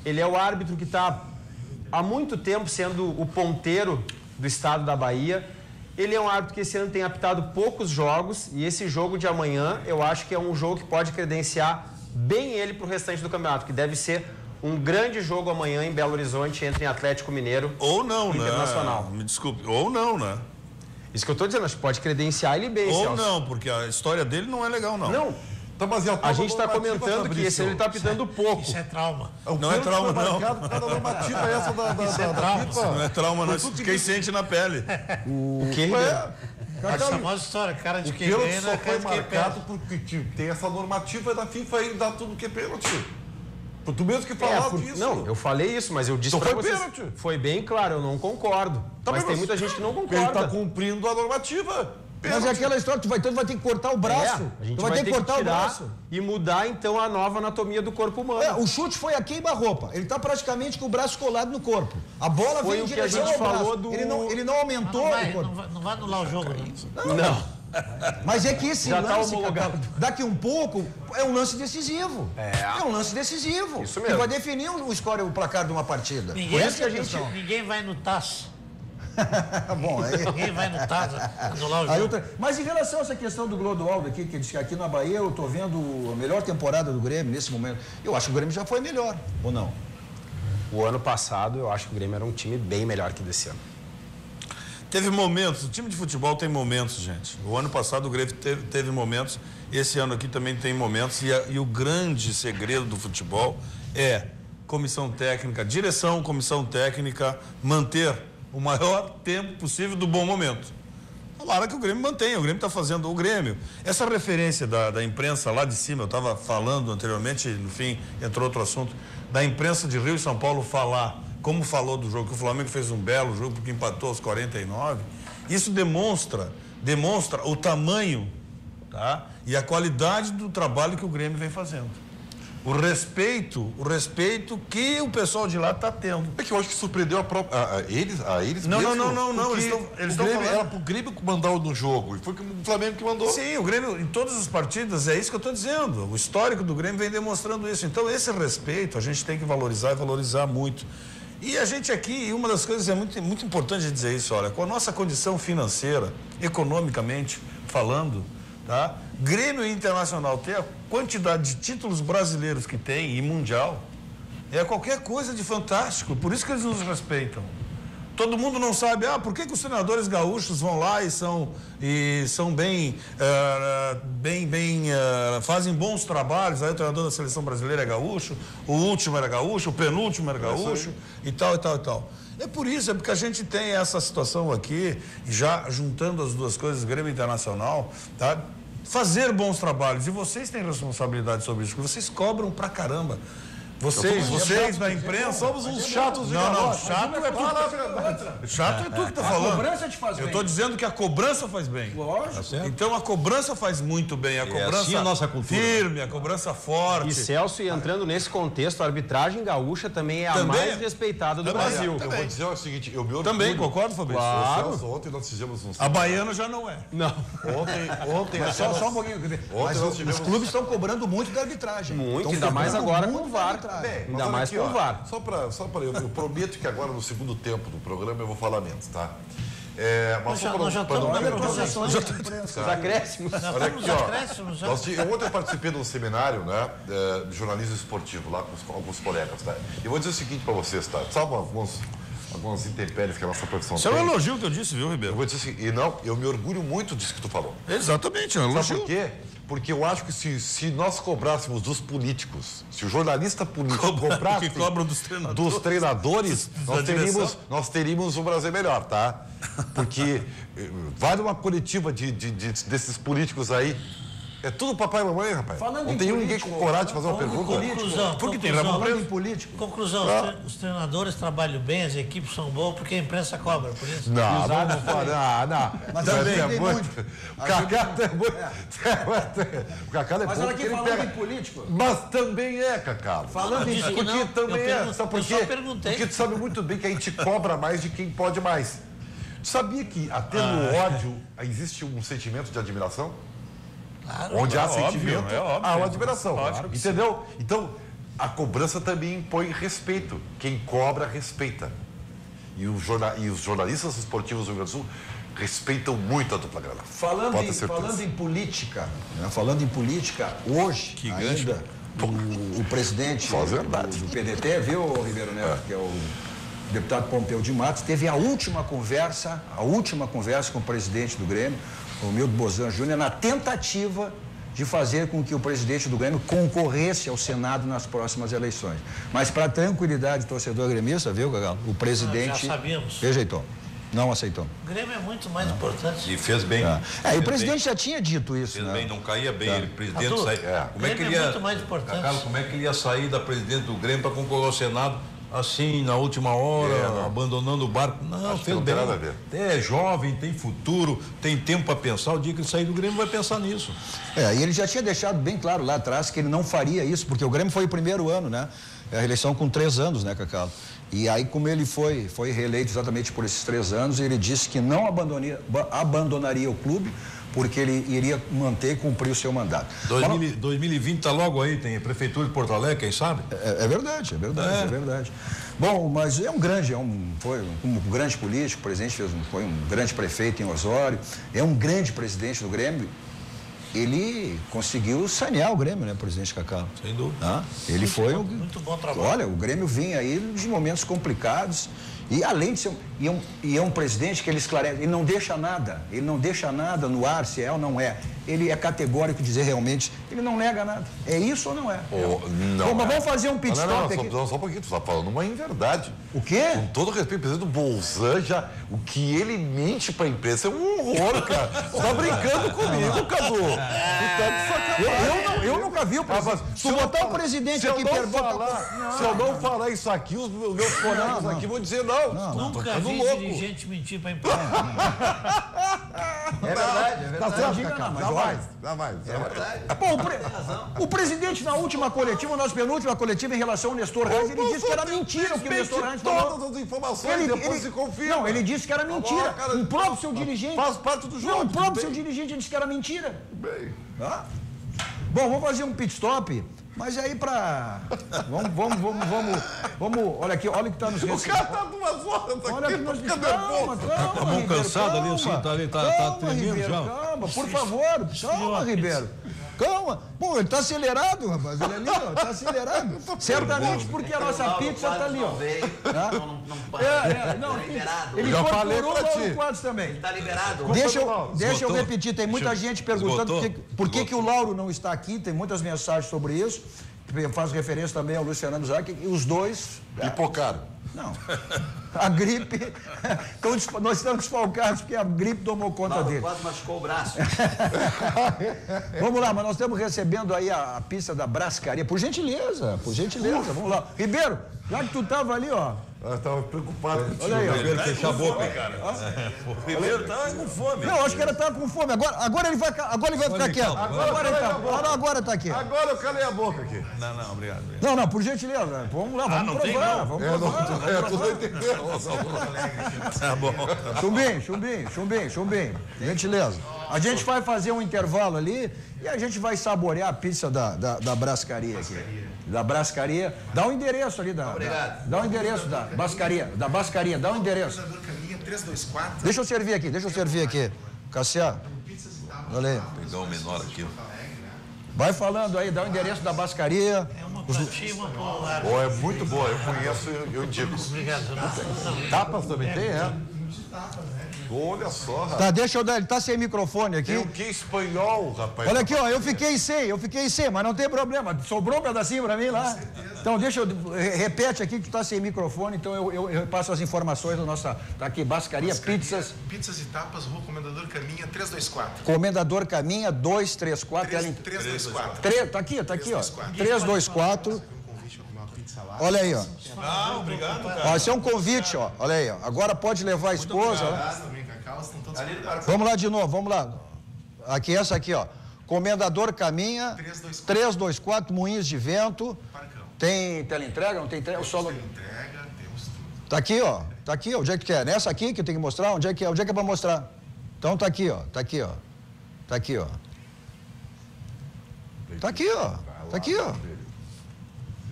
Ele é o árbitro que está há muito tempo sendo o ponteiro do estado da Bahia. Ele é um árbitro que esse ano tem apitado poucos jogos e esse jogo de amanhã eu acho que é um jogo que pode credenciar bem ele para o restante do campeonato, que deve ser um grande jogo amanhã em Belo Horizonte entre Atlético Mineiro ou não, e Internacional. Me desculpe, ou não, né? Isso que eu tô dizendo, acho que pode credenciar ele bem. Ou não, porque a história dele não é legal, não. Não. A gente está comentando que esse ele está pitando pouco. Isso é trauma. Não é trauma, não. Isso é trauma. Não é trauma, não. Quem sente na pele. O que? A famosa história, cara de quem pênalti ganha, só né? foi marcado porque tem essa normativa da FIFA e dá tudo que é pênalti. Tu mesmo que falaste isso. Não, eu falei isso, mas eu disse pra vocês. Pênalti. Foi bem claro, eu não concordo. Mas tem muita gente que não concorda. Ele está cumprindo a normativa. Mas é aquela história, tu vai ter que cortar o braço. A gente tu vai ter que cortar o braço. E mudar, então, a nova anatomia do corpo humano. O chute foi a queima-roupa. Ele está praticamente com o braço colado no corpo. A bola foi veio o em que a direção gente ao braço. falou do... Ele não aumentou o corpo. Não vai anular o jogo, Não. Mas é que esse já lance, homologado. daqui um pouco, é um lance decisivo. É um lance decisivo. Isso mesmo. Que vai definir o placar de uma partida. Ninguém vai no taço. Bom, aí... Ninguém vai no taço anular o jogo. Mas em relação a essa questão do Clodoaldo aqui, que diz que aqui na Bahia eu estou vendo a melhor temporada do Grêmio nesse momento. Eu acho que o Grêmio já foi melhor, ou não? O ano passado eu acho que o Grêmio era um time bem melhor que desse ano. Teve momentos, o time de futebol tem momentos, gente. O ano passado o Grêmio teve momentos, esse ano aqui também tem momentos, e o grande segredo do futebol é comissão técnica, direção, comissão técnica, manter o maior tempo possível do bom momento. Tomara que o Grêmio mantenha, o Grêmio está fazendo o Grêmio. Essa referência da imprensa lá de cima, eu estava falando anteriormente, no fim entrou outro assunto, da imprensa de Rio e São Paulo falar como falou do jogo, que o Flamengo fez um belo jogo porque empatou aos 49, isso demonstra o tamanho, tá? E a qualidade do trabalho que o Grêmio vem fazendo. O respeito que o pessoal de lá está tendo. É que eu acho que surpreendeu a eles não, mesmos. Não, eles estão falando. Era pro Grêmio mandar no jogo, e foi o Flamengo que mandou. Sim, o Grêmio, em todas as partidas, é isso que eu estou dizendo. O histórico do Grêmio vem demonstrando isso. Então, esse respeito a gente tem que valorizar e valorizar muito. E a gente aqui, uma das coisas é muito importante dizer isso, olha, com a nossa condição financeira, economicamente falando, tá? Grêmio Internacional ter a quantidade de títulos brasileiros que tem e mundial é qualquer coisa de fantástico, por isso que eles nos respeitam. Todo mundo não sabe, por que os treinadores gaúchos vão lá e são fazem bons trabalhos, aí o treinador da seleção brasileira é gaúcho, o último era gaúcho, o penúltimo era gaúcho, e tal. É por isso, é porque a gente tem essa situação aqui, já juntando as duas coisas, Grêmio Internacional, tá? Fazer bons trabalhos, e vocês têm responsabilidade sobre isso, porque vocês cobram pra caramba. Vocês da imprensa somos uns chatos de calote. Chato é tu que tá falando. A cobrança te faz bem. Eu tô dizendo que a cobrança faz bem. Lógico. Então a cobrança faz muito bem. A cobrança assim a nossa cultura, firme, a cobrança forte. E Celso, e entrando nesse contexto, a arbitragem gaúcha também é a mais respeitada do Brasil. Eu vou dizer o seguinte, eu me orgulho. Também, concordo, Fabrício? Claro. Celso, ontem nós fizemos um... A baiana já não é. Não. Ontem Só um pouquinho. Mas os clubes estão cobrando muito da arbitragem. Muito, ainda mais agora com o VAR. Ainda mais com o VAR. Só para eu prometo que agora no segundo tempo do programa eu vou falar menos, tá? Nós já estamos na negociações. Os acréscimos. Olha aqui, ó. Ontem eu participei de um seminário, né, de jornalismo esportivo lá com alguns colegas, tá? E vou dizer o seguinte para vocês, tá? Sabe algumas intempéries que a nossa profissão tem? Isso é um elogio que eu disse, viu, Ribeiro? Eu vou dizer assim, eu me orgulho muito disso que tu falou. Exatamente, é um elogio. Sabe por quê? Porque eu acho que se nós cobrássemos dos políticos, se o jornalista político cobrasse que cobram dos treinadores, nós teríamos um Brasil melhor, tá? Porque vai numa coletiva desses políticos aí, é tudo papai e mamãe, rapaz. Não tem ninguém com coragem de fazer uma pergunta. Porque tem político. Conclusão, os treinadores trabalham bem, as equipes são boas porque a imprensa cobra, por isso. Não. Mas também é muito. O Cacá é muito. O Cacá é Mas olha aqui, falando em político. Mas também é, Cacá. Falando em político. Porque também é. Sabe por quê? Eu só perguntei. Porque tu sabe muito bem que a gente cobra mais de quem pode mais. Tu sabia que até no ódio existe um sentimento de admiração? Claro, onde há sentimento, há uma admiração. Claro, entendeu? Então, a cobrança também impõe respeito. Quem cobra, respeita. E os jornalistas esportivos do Rio Grande do Sul respeitam muito a dupla Granal. Falando em política, hoje ainda o presidente do PDT, viu, Ribeiro Neto, que é o deputado Pompeu de Matos, teve a última conversa com o presidente do Grêmio, o Milton Bozan Júnior, na tentativa de fazer com que o presidente do Grêmio concorresse ao Senado nas próximas eleições. Mas, para tranquilidade do torcedor gremista, viu, Gagalo? O presidente rejeitou, não aceitou. O Grêmio é muito mais importante. E fez bem. E o presidente já tinha dito isso, fez né? bem, não caía bem. Ele, presidente, como é que ele ia, muito mais importante. Carlos, como é que ele ia sair da presidente do Grêmio para concorrer ao Senado? Assim, na última hora, abandonando o barco. Não, fez bem. Nada a ver. É jovem, tem futuro, tem tempo para pensar. O dia que ele sair do Grêmio vai pensar nisso. E ele já tinha deixado bem claro lá atrás que ele não faria isso, porque o Grêmio foi o primeiro ano, né? A reeleição com 3 anos, né, Cacau? E aí, como ele foi reeleito exatamente por esses 3 anos, ele disse que não abandonaria o clube, porque ele iria manter e cumprir o seu mandato. 2020 está logo aí, tem a Prefeitura de Porto Alegre, quem sabe? É verdade. Bom, mas foi um grande político, o presidente foi um grande prefeito em Osório, é um grande presidente do Grêmio. Ele conseguiu sanear o Grêmio, né, presidente Cacau? Sem dúvida. Ele foi muito bom trabalho. Olha, o Grêmio vinha aí de momentos complicados. E além de ser um presidente que ele esclarece, ele não deixa nada no ar se é ou não é. Ele é categórico em dizer realmente, ele não nega nada. É isso ou não é? Não. Mas vamos fazer um pit stop aqui. Só um pouquinho, tu está falando uma inverdade. O quê? Com todo respeito, o presidente do Bolzan, o que ele mente para a imprensa é um horror, cara. Tu tá brincando comigo, Cadu. Tu tá de sacanagem. Eu nunca vi o presidente. Se eu botar o presidente aqui se eu não falar isso aqui, os meus colegas aqui vão dizer não. Nunca vi dirigente mentir para imprensa. É verdade. Tá certo, jamais. O presidente na última coletiva, na penúltima coletiva em relação ao Nestor Reis, ele disse que era mentira o que o Nestor Reis falou. Todas as informações depois se confirma. Não, ele disse que era mentira. O próprio seu dirigente. Faz parte do jogo. Não, o próprio seu dirigente disse que era mentira. Bom, vamos fazer um pit stop. Mas aí vamos, olha aqui, olha o que está nos recebendo. O cara tá 2 horas aqui. Olha que nós calma, Tá mão cansado ali, assim, tá tremendo já. Calma, por favor, calma, Ribeiro. Calma. Pô, ele tá acelerado, rapaz. Ele ali, ó, tá acelerado. Certamente porque a nossa pizza tá ali, ó. Não, liberado. Ele já falei pra ti. O Quadros também. Ele tá liberado. Deixa eu repetir, tem muita gente perguntando por que o Lauro não está aqui, tem muitas mensagens sobre isso. Eu faço referência também ao Luiz Fernando Zac, e os dois... Pipocaram. Não. A gripe... nós estamos desfalcados porque a gripe tomou conta dele. Quase machucou o braço. Vamos lá, mas nós estamos recebendo aí a pista da Brascaria. Por gentileza, vamos lá. Ribeiro, já que tu estava ali, ó. Eu estava preocupado com Olha aí, ó. Ribeiro fechar a boca, cara. O Ribeiro tá com fome. Não, acho que ele tá com fome. Agora ele vai ficar quieto. Agora está aqui. Agora eu calei a boca aqui. Não, obrigado. Não, por gentileza. Vamos lá, vamos provar. Vamos provar. Tu não entendeu. Tá bom. Chumbim. Gentileza. A gente vai fazer um intervalo ali e a gente vai saborear a pizza da Brascaria aqui. Da Brascaria. Dá o endereço ali dá o endereço da Bascaria. Dá o endereço. 324. Deixa eu servir aqui. Cassiano. Olha aí. Vou pegar o menor aqui. Vai falando aí, dá o endereço da Bascaria. É uma pratinha, uma polar. É muito boa, eu conheço, eu indico. Obrigado. Tapas também tem, é? Olha só, rapaz. Tá, deixa eu dar, ele tá sem microfone aqui. Tem o que espanhol, rapaz. Olha aqui, ó, eu fiquei sem, mas não tem problema. Sobrou um pedacinho pra mim lá. Então, repete aqui que tu tá sem microfone, então eu passo as informações da nossa, tá aqui, Bascaria, pizzas. Pizzas e tapas, Rua Comendador Caminha, 324. Comendador Caminha, 234. 324. Tá aqui, ó. 324. Olha aí, ó. Obrigado, cara. Ó, esse é um convite, ó. Olha aí, ó. Agora pode levar a esposa. Vamos lá de novo, vamos lá. Aqui, essa aqui, ó. Comendador Caminha, 324, Moinhos de Vento. Tem teleentrega? Não tem entrega? O solo... Tá aqui, ó. Onde é que quer? Nessa aqui que tem que mostrar? Onde é que é pra mostrar? Então tá aqui, ó. Tá aqui, ó.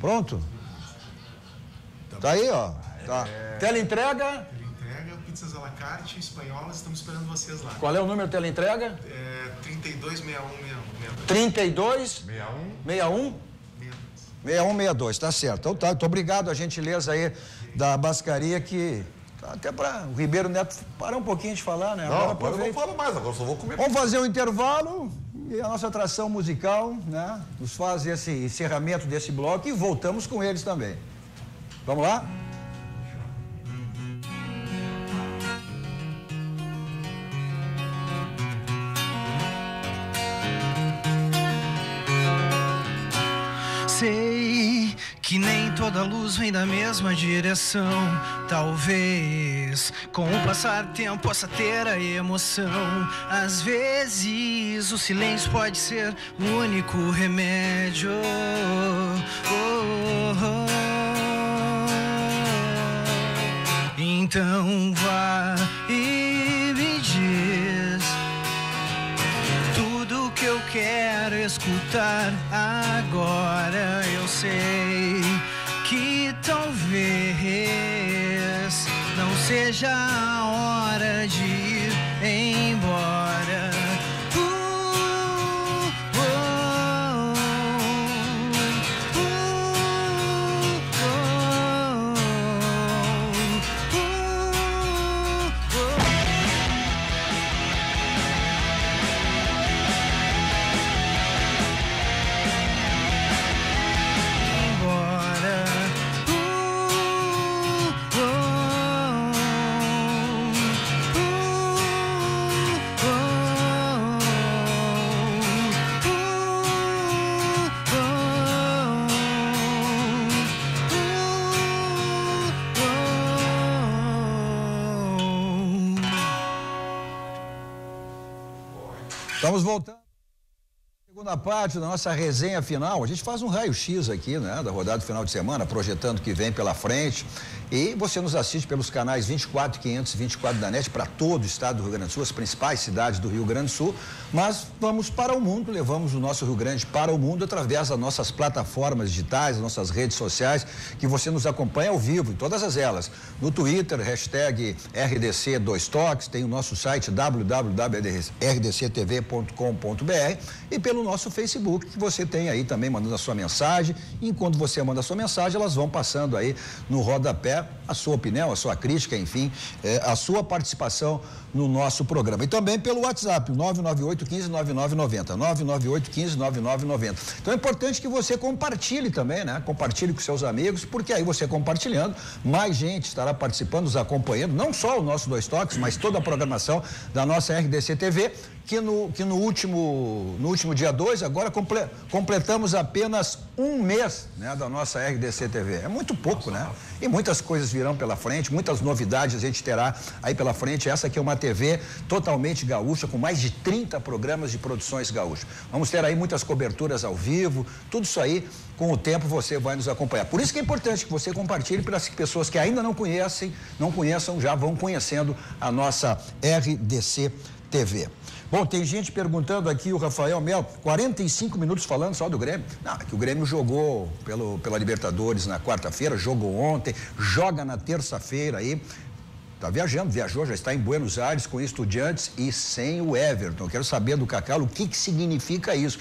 Pronto. Tá aí, ó. Tá. Teleentrega. Pizzas à la carte, espanholas, estamos esperando vocês lá. Qual é o número de teleentrega? 326161. 32 61 6162, tá certo. Então tá, muito obrigado, a gentileza aí da Bascaria, que até para o Ribeiro Neto parar um pouquinho de falar, né? Não, agora eu não falo mais, agora só vou comer. Vamos fazer um intervalo e a nossa atração musical, né? Nos faz esse encerramento desse bloco e voltamos com eles também. Vamos lá? Sei que nem toda luz vem da mesma direção. Talvez com o passar do tempo possa ter a emoção. Às vezes o silêncio pode ser o único remédio. Então vá e me diz tudo que eu quero escutar agora. Eu sei que talvez não seja a hora de ir embora. Estamos voltando. Segunda parte da nossa resenha final. A gente faz um raio-x aqui, né? Da rodada do final de semana, projetando o que vem pela frente. E você nos assiste pelos canais 24 e 524 da NET para todo o estado do Rio Grande do Sul, as principais cidades do Rio Grande do Sul. Mas vamos para o mundo, levamos o nosso Rio Grande para o mundo através das nossas plataformas digitais, das nossas redes sociais, que você nos acompanha ao vivo, em todas as elas. No Twitter, hashtag RDC2Toques, tem o nosso site www.rdctv.com.br e pelo nosso Facebook, que você tem aí também mandando a sua mensagem. E enquanto você manda a sua mensagem, elas vão passando aí no rodapé a sua opinião, a sua crítica, enfim, a sua participação no nosso programa. E também pelo WhatsApp, 998-15-9990, 998-15-9990. Então é importante que você compartilhe também, né? Compartilhe com seus amigos, porque aí você compartilhando, mais gente estará participando, nos acompanhando, não só o nosso Dois Toques, mas toda a programação da nossa RDC TV, que no último dia 2, agora completamos apenas um mês, né, da nossa RDC TV. É muito pouco, né? E muitas coisas virão pela frente, muitas novidades a gente terá aí pela frente. Essa aqui é uma TV totalmente gaúcha, com mais de 30 programas de produções gaúchas. Vamos ter aí muitas coberturas ao vivo, tudo isso aí, com o tempo você vai nos acompanhar. Por isso que é importante que você compartilhe para as pessoas que ainda não conheçam, já vão conhecendo a nossa RDC TV. Bom, tem gente perguntando aqui, o Rafael Melo, 45 minutos falando só do Grêmio. Não, é que o Grêmio jogou pela Libertadores na quarta-feira, jogou ontem, joga na terça-feira aí. Tá viajou, já está em Buenos Aires com Estudiantes e sem o Everton. Eu quero saber do Cacalo o que significa isso.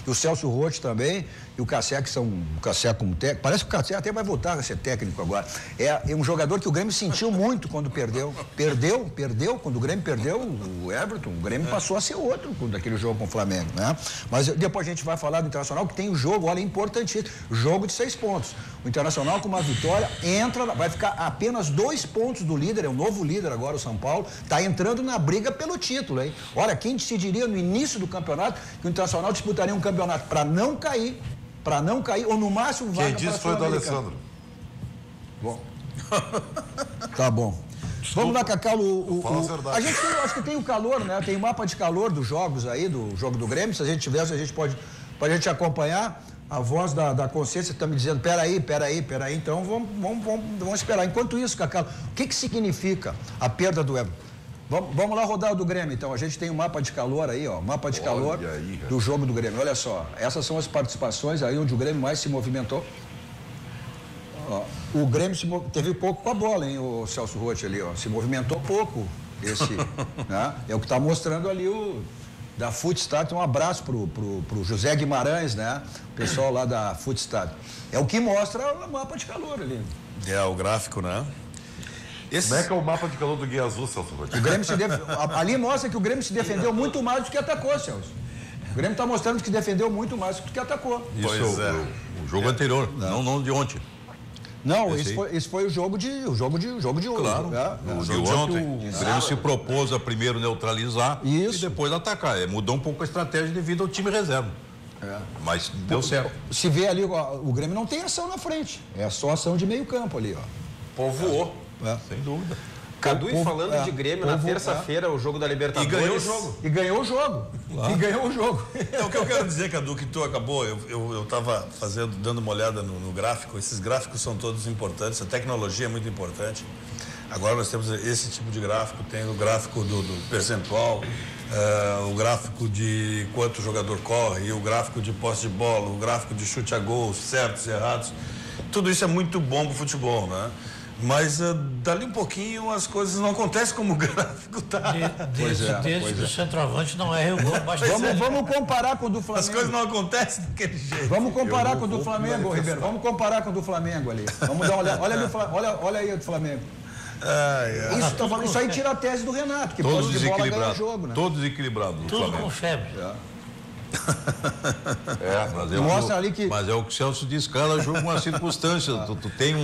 E o Celso Roth também, e o Cassé, que são o Cassé como técnico. Parece que o Cassé até vai voltar a ser técnico agora. É um jogador que o Grêmio sentiu muito quando perdeu. Perdeu, quando o Grêmio perdeu o Everton, o Grêmio passou a ser outro daquele jogo com o Flamengo, né? Mas depois a gente vai falar do Internacional, que tem o jogo, olha, importantíssimo, jogo de 6 pontos. O Internacional com uma vitória vai ficar apenas 2 pontos do líder, é o novo líder agora, o São Paulo, está entrando na briga pelo título, hein? Olha, quem decidiria no início do campeonato que o Internacional disputaria um campeonato para não cair, ou no máximo vaga. Quem disse foi do Alessandro. Bom. Tá bom. Vamos lá, Cacau. A gente acho que tem o calor, né? Tem o mapa de calor dos jogos aí, do jogo do Grêmio. Se a gente tivesse, a gente pode acompanhar. A voz da consciência está me dizendo, peraí, então vamos esperar. Enquanto isso, Cacau, o que significa a perda do Everton? Vamos lá rodar o do Grêmio, então. A gente tem um mapa de calor aí, ó. Mapa de calor do jogo do Grêmio. Olha só, essas são as participações aí onde o Grêmio mais se movimentou. Ó, o Grêmio teve pouco com a bola, hein, o Celso Roth ali, ó. Se movimentou pouco, né? É o que está mostrando ali da Footstat, um abraço pro José Guimarães, né? O pessoal lá da Footstat. É o que mostra o mapa de calor ali. É, o gráfico, né? Como é que é o mapa de calor do Guia Azul, Celso? O Grêmio ali mostra que o Grêmio se defendeu muito mais do que atacou, Celso. O Grêmio está mostrando que defendeu muito mais do que atacou. Isso é o jogo anterior, não de ontem. Não, esse foi o jogo de hoje. Claro. O jogo de ontem. O Grêmio se propôs a primeiro neutralizar e depois atacar. Mudou um pouco a estratégia devido ao time reserva. Mas deu certo. Se vê ali, o Grêmio não tem ação na frente. É só ação de meio campo ali, ó. Povoou. Sem dúvida. Cadu, e falando de Grêmio, na terça-feira, o jogo da Libertadores. E ganhou o jogo. E ganhou o jogo. Claro. E ganhou o jogo. É o que eu quero dizer, Cadu, que tu acabou. Eu estava dando uma olhada no gráfico. Esses gráficos são todos importantes. A tecnologia é muito importante. Agora nós temos esse tipo de gráfico. Tem o gráfico do percentual, o gráfico de quanto o jogador corre, o gráfico de posse de bola, o gráfico de chute a gol, certos e errados. Tudo isso é muito bom para o futebol, né? Mas dali um pouquinho as coisas não acontecem como o gráfico está. Desde que o centroavante não erra o gol. Vamos comparar com o do Flamengo. As coisas não acontecem daquele jeito. Vamos comparar com o do Flamengo, Ribeiro. Vamos comparar com o do Flamengo ali. Vamos dar uma olhada. Olha aí o do Flamengo. Isso aí tira a tese do Renato, que todos posse de bola ganha o jogo, né? Todos equilibrados. Tudo com febre. Mas é o que o Celso diz, cada jogo uma circunstância. Tu tem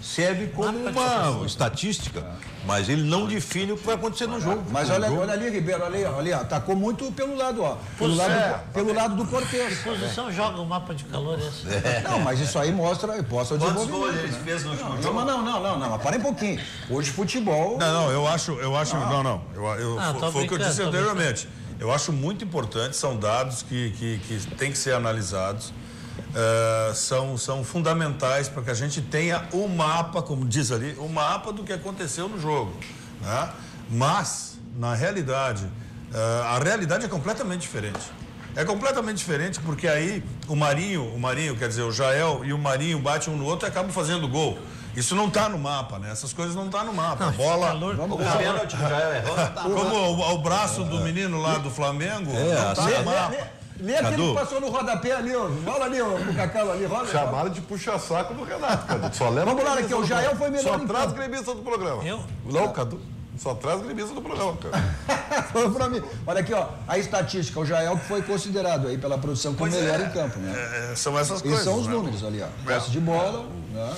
serve como uma estatística, mas ele não define o que vai acontecer no jogo. Mas olha ali, Ribeiro, ali, ó, atacou muito pelo lado, ó. Pelo lado do Cortez. Que posição joga o mapa de calor esse? Não, mas isso aí mostra o desenvolvimento. Quantos gols ele fez no último jogo? Não, para um pouquinho. Hoje futebol. Eu acho. Foi o que eu disse anteriormente. Eu acho muito importante, são dados que têm que ser analisados, são fundamentais para que a gente tenha o mapa, como diz ali, o mapa do que aconteceu no jogo, né? Mas, na realidade, a realidade é completamente diferente. É completamente diferente porque aí o Marinho, quer dizer, o Jael e o Marinho batem um no outro e acabam fazendo gol. Isso não está no mapa, né? Essas coisas não estão no mapa. A bola. Como o braço do menino lá do Flamengo, não está no mapa. Lê aquele que passou no rodapé ali, ó. Olha ali, ó, o Cacau ali, roda. Chamaram de puxa-saco do Renato, Cadu. Só leva. Vamos lá, aqui, o Jael foi melhor. Só traz gremista do programa. Não, Cadu. Só traz gremista do programa, cara. Foi pra mim. Olha aqui, ó, a estatística, o Jael que foi considerado aí pela produção como melhor em campo, né? São essas coisas. Esses são os números ali, ó. Posse de bola, né?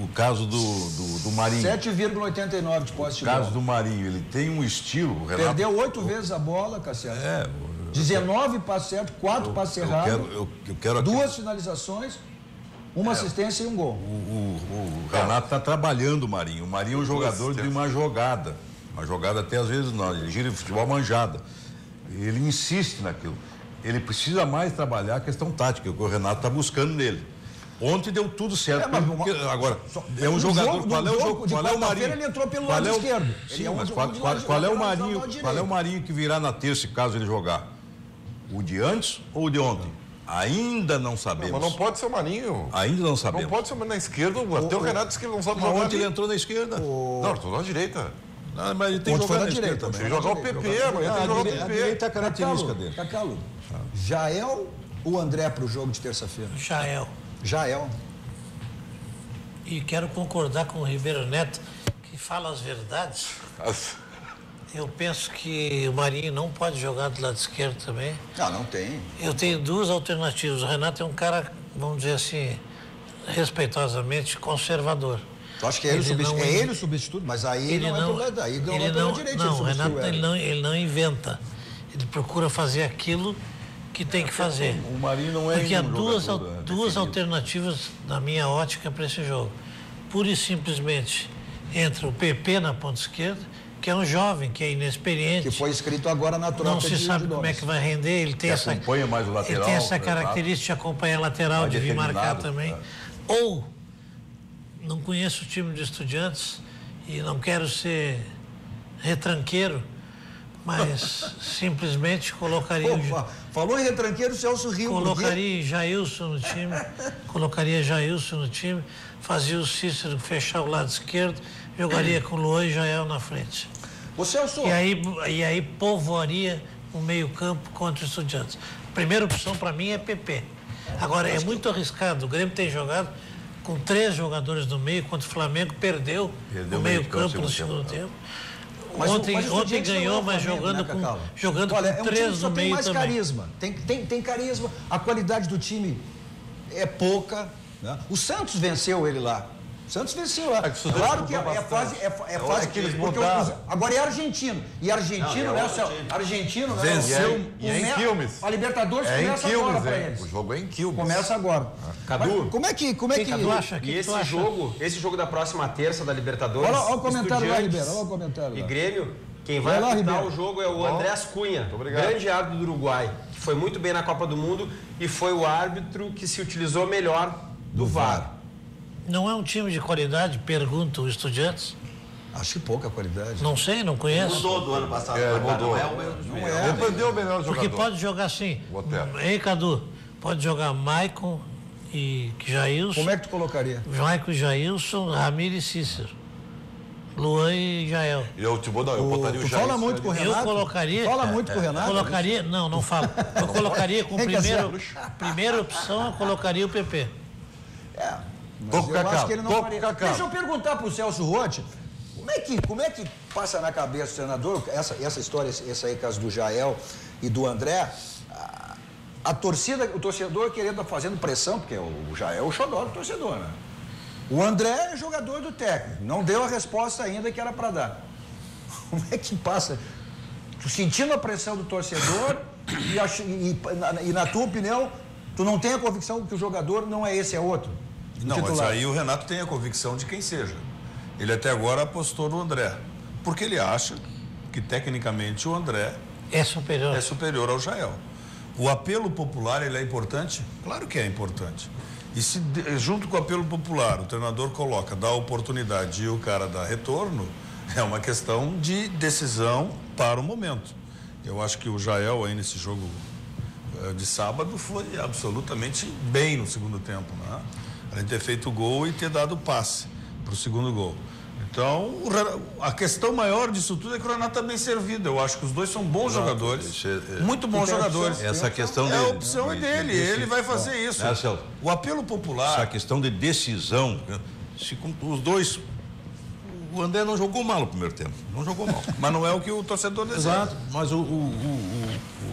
O caso do Marinho. 7,89 de posse de bola. O caso do Marinho, ele tem um estilo. O Renato... Perdeu 8 vezes a bola, Cassiano. 19 passes certos, 4 passes errados. Eu quero 2 finalizações, uma assistência e um gol. O Renato está trabalhando o Marinho. O Marinho é um jogador de uma jogada. Uma jogada até às vezes não. Ele gira de futebol manjada. Ele insiste naquilo. Ele precisa mais trabalhar a questão tática, que o Renato está buscando nele. Ontem deu tudo certo. Agora, é um jogador. Qual é o jogo? Qual é o Marinho? Ele entrou pelo lado esquerdo. Sim, mas qual é o Marinho? Qual é o Marinho que virá na terça, caso ele jogar? O de antes ou o de ontem? Ainda não sabemos. Mas não pode ser o Marinho. Ainda não sabemos. Não pode ser na esquerda. Até o Renato disse que ele não sabe jogar. Ontem ele entrou na esquerda. Não, estou na direita. Não, mas ele tem que jogar na direita também. Tem que jogar o PP, amanhã tem que jogar o PP. A direita é a característica dele. Cacalo, Jael ou André para o jogo de terça-feira? Jael. E quero concordar com o Ribeiro Neto, que fala as verdades. Eu penso que o Marinho não pode jogar do lado esquerdo também. Não tem. Eu tenho 2 alternativas. O Renato é um cara, vamos dizer assim, respeitosamente conservador. Eu acho que é ele o substituto, mas aí ele não é daí ganhou direito. Não, o Renato ele não inventa. Ele procura fazer aquilo que tem que fazer. O Marinho não é porque há duas alternativas na minha ótica para esse jogo. Pura e simplesmente entra o PP na ponta esquerda, que é um jovem, que é inexperiente. Que foi inscrito agora na troca. Não se sabe como é que vai render. Ele tem acompanha mais o lateral. Ele tem essa característica de acompanhar a lateral, de vir marcar também. Ou não conheço o time de Estudiantes e não quero ser retranqueiro, mas simplesmente colocaria... Falou em retranqueiro, o Celso riu. Colocaria Jailson no time, fazia o Cícero fechar o lado esquerdo, jogaria com o Luan e Jael na frente. Ô Celso... E aí povoaria um meio-campo contra o Estudiantes. A primeira opção para mim é PP. Agora, é muito arriscado. O Grêmio tem jogado com 3 jogadores no meio, contra o Flamengo perdeu o meio-campo no segundo tempo. Ontem ganhou, mas jogando com 3 no meio também. Tem mais carisma. Tem carisma. A qualidade do time é pouca. Né? O Santos venceu ele lá. Santos venceu lá. Claro que é fase que eles mudaram. Agora é argentino. E argentino, né, Celso? Argentino, né? Venceu em Quilmes. A Libertadores começa agora para eles. O jogo é em Quilmes. Começa agora. Cadu, como é que Cadu acha? E esse jogo da próxima terça da Libertadores. Olha o comentário lá, Ribeiro. Olha o comentário lá. E Grêmio, quem vai apitar o jogo é o Andrés Cunha, grande árbitro do Uruguai, que foi muito bem na Copa do Mundo e foi o árbitro que se utilizou melhor do VAR. Não é um time de qualidade, pergunta o Estudiantes? Acho que pouca qualidade. Não sei, não conheço. Mudou do ano passado. Mudou. Ele perdeu o melhor jogador. Porque pode jogar assim. Ei, Cadu, pode jogar Maicon e Jailson. Como é que tu colocaria? Maicon, Jailson, Ramires e Cícero. Luan e Jael. Eu botaria o Jair. Fala muito com o Renato? Eu colocaria. Fala muito com o Renato? Colocaria, não falo. Eu colocaria com primeira opção, eu colocaria o PP. Mas eu acho que ele não faria. Deixa eu perguntar para o Celso Rotti, como é que passa na cabeça do treinador, essa história, esse aí, caso do Jael e do André, a torcida, o torcedor querendo fazendo pressão, porque o Jael é o xodó do torcedor, né? O André é jogador do técnico, não deu a resposta ainda que era para dar. Como é que passa? Tu sentindo a pressão do torcedor e na tua opinião, tu não tem a convicção que o jogador não é esse, é outro? Não, mas aí o Renato tem a convicção de quem seja. Ele até agora apostou no André, porque ele acha que tecnicamente o André é superior ao Jael. O apelo popular, ele é importante? Claro que é importante. E se junto com o apelo popular o treinador dá oportunidade e o cara dá retorno, é uma questão de decisão para o momento. Eu acho que o Jael aí nesse jogo de sábado foi absolutamente bem no segundo tempo, né? Além de ter feito o gol e ter dado o passe para o segundo gol. Então, a questão maior disso tudo é que o Renato está bem servido. Eu acho que os dois são bons jogadores. Muito bons jogadores. Essa questão a opção é dele, ele vai fazer isso. O apelo popular. Essa questão de decisão, se os dois. O André não jogou mal no primeiro tempo. Não jogou mal. Mas não é o que o torcedor deseja. Exato. Mas o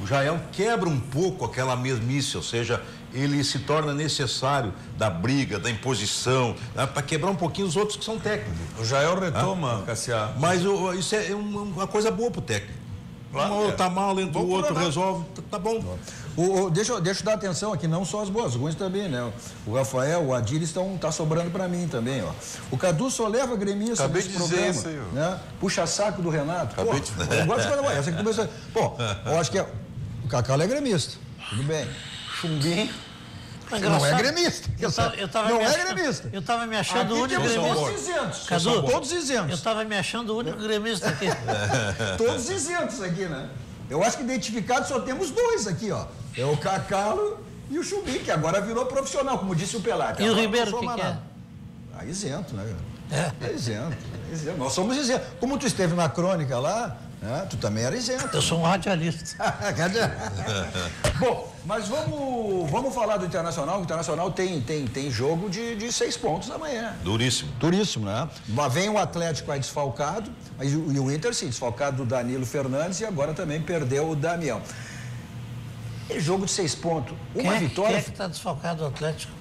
Jael quebra um pouco aquela mesmice, ou seja, ele se torna necessário da briga, da imposição, né, para quebrar um pouquinho os outros que são técnicos. O Jael retoma, Cassiá. Mas isso é uma coisa boa pro técnico. Claro, um tá mal, entra o outro, resolve, tá bom. Deixa eu dar atenção aqui, não só as boas, ruins também, né? O Rafael, o Adílio tá sobrando para mim também, ó. O Cadu só leva gremista nesse programa, isso aí, né? Puxa saco do Renato. Pô, eu gosto de falar, essa aqui começou. Pô, eu acho que o Cacau é gremista, tudo bem. Chumbinho não é gremista. Eu tava me achando o único gremista. Cadu, todos isentos. Eu estava me achando o único gremista aqui. Todos isentos aqui, né? Eu acho que identificados só temos 2 aqui, ó. É o Cacalo e o Chumbinho, que agora virou profissional, como disse o Pelado. E o Ribeiro, o que é? Isento, né? É isento. Nós somos isentos. Como tu esteve na crônica lá, né? Tu também era isento. Eu sou um radialista. Bom, mas vamos falar do Internacional. O Internacional tem jogo de 6 pontos amanhã. Duríssimo, né? Vem o Atlético aí desfalcado, e o Inter, sim, desfalcado do Danilo Fernandes e agora também perdeu o Damião. É jogo de 6 pontos. Vitória. Quem é que está desfalcado do Atlético?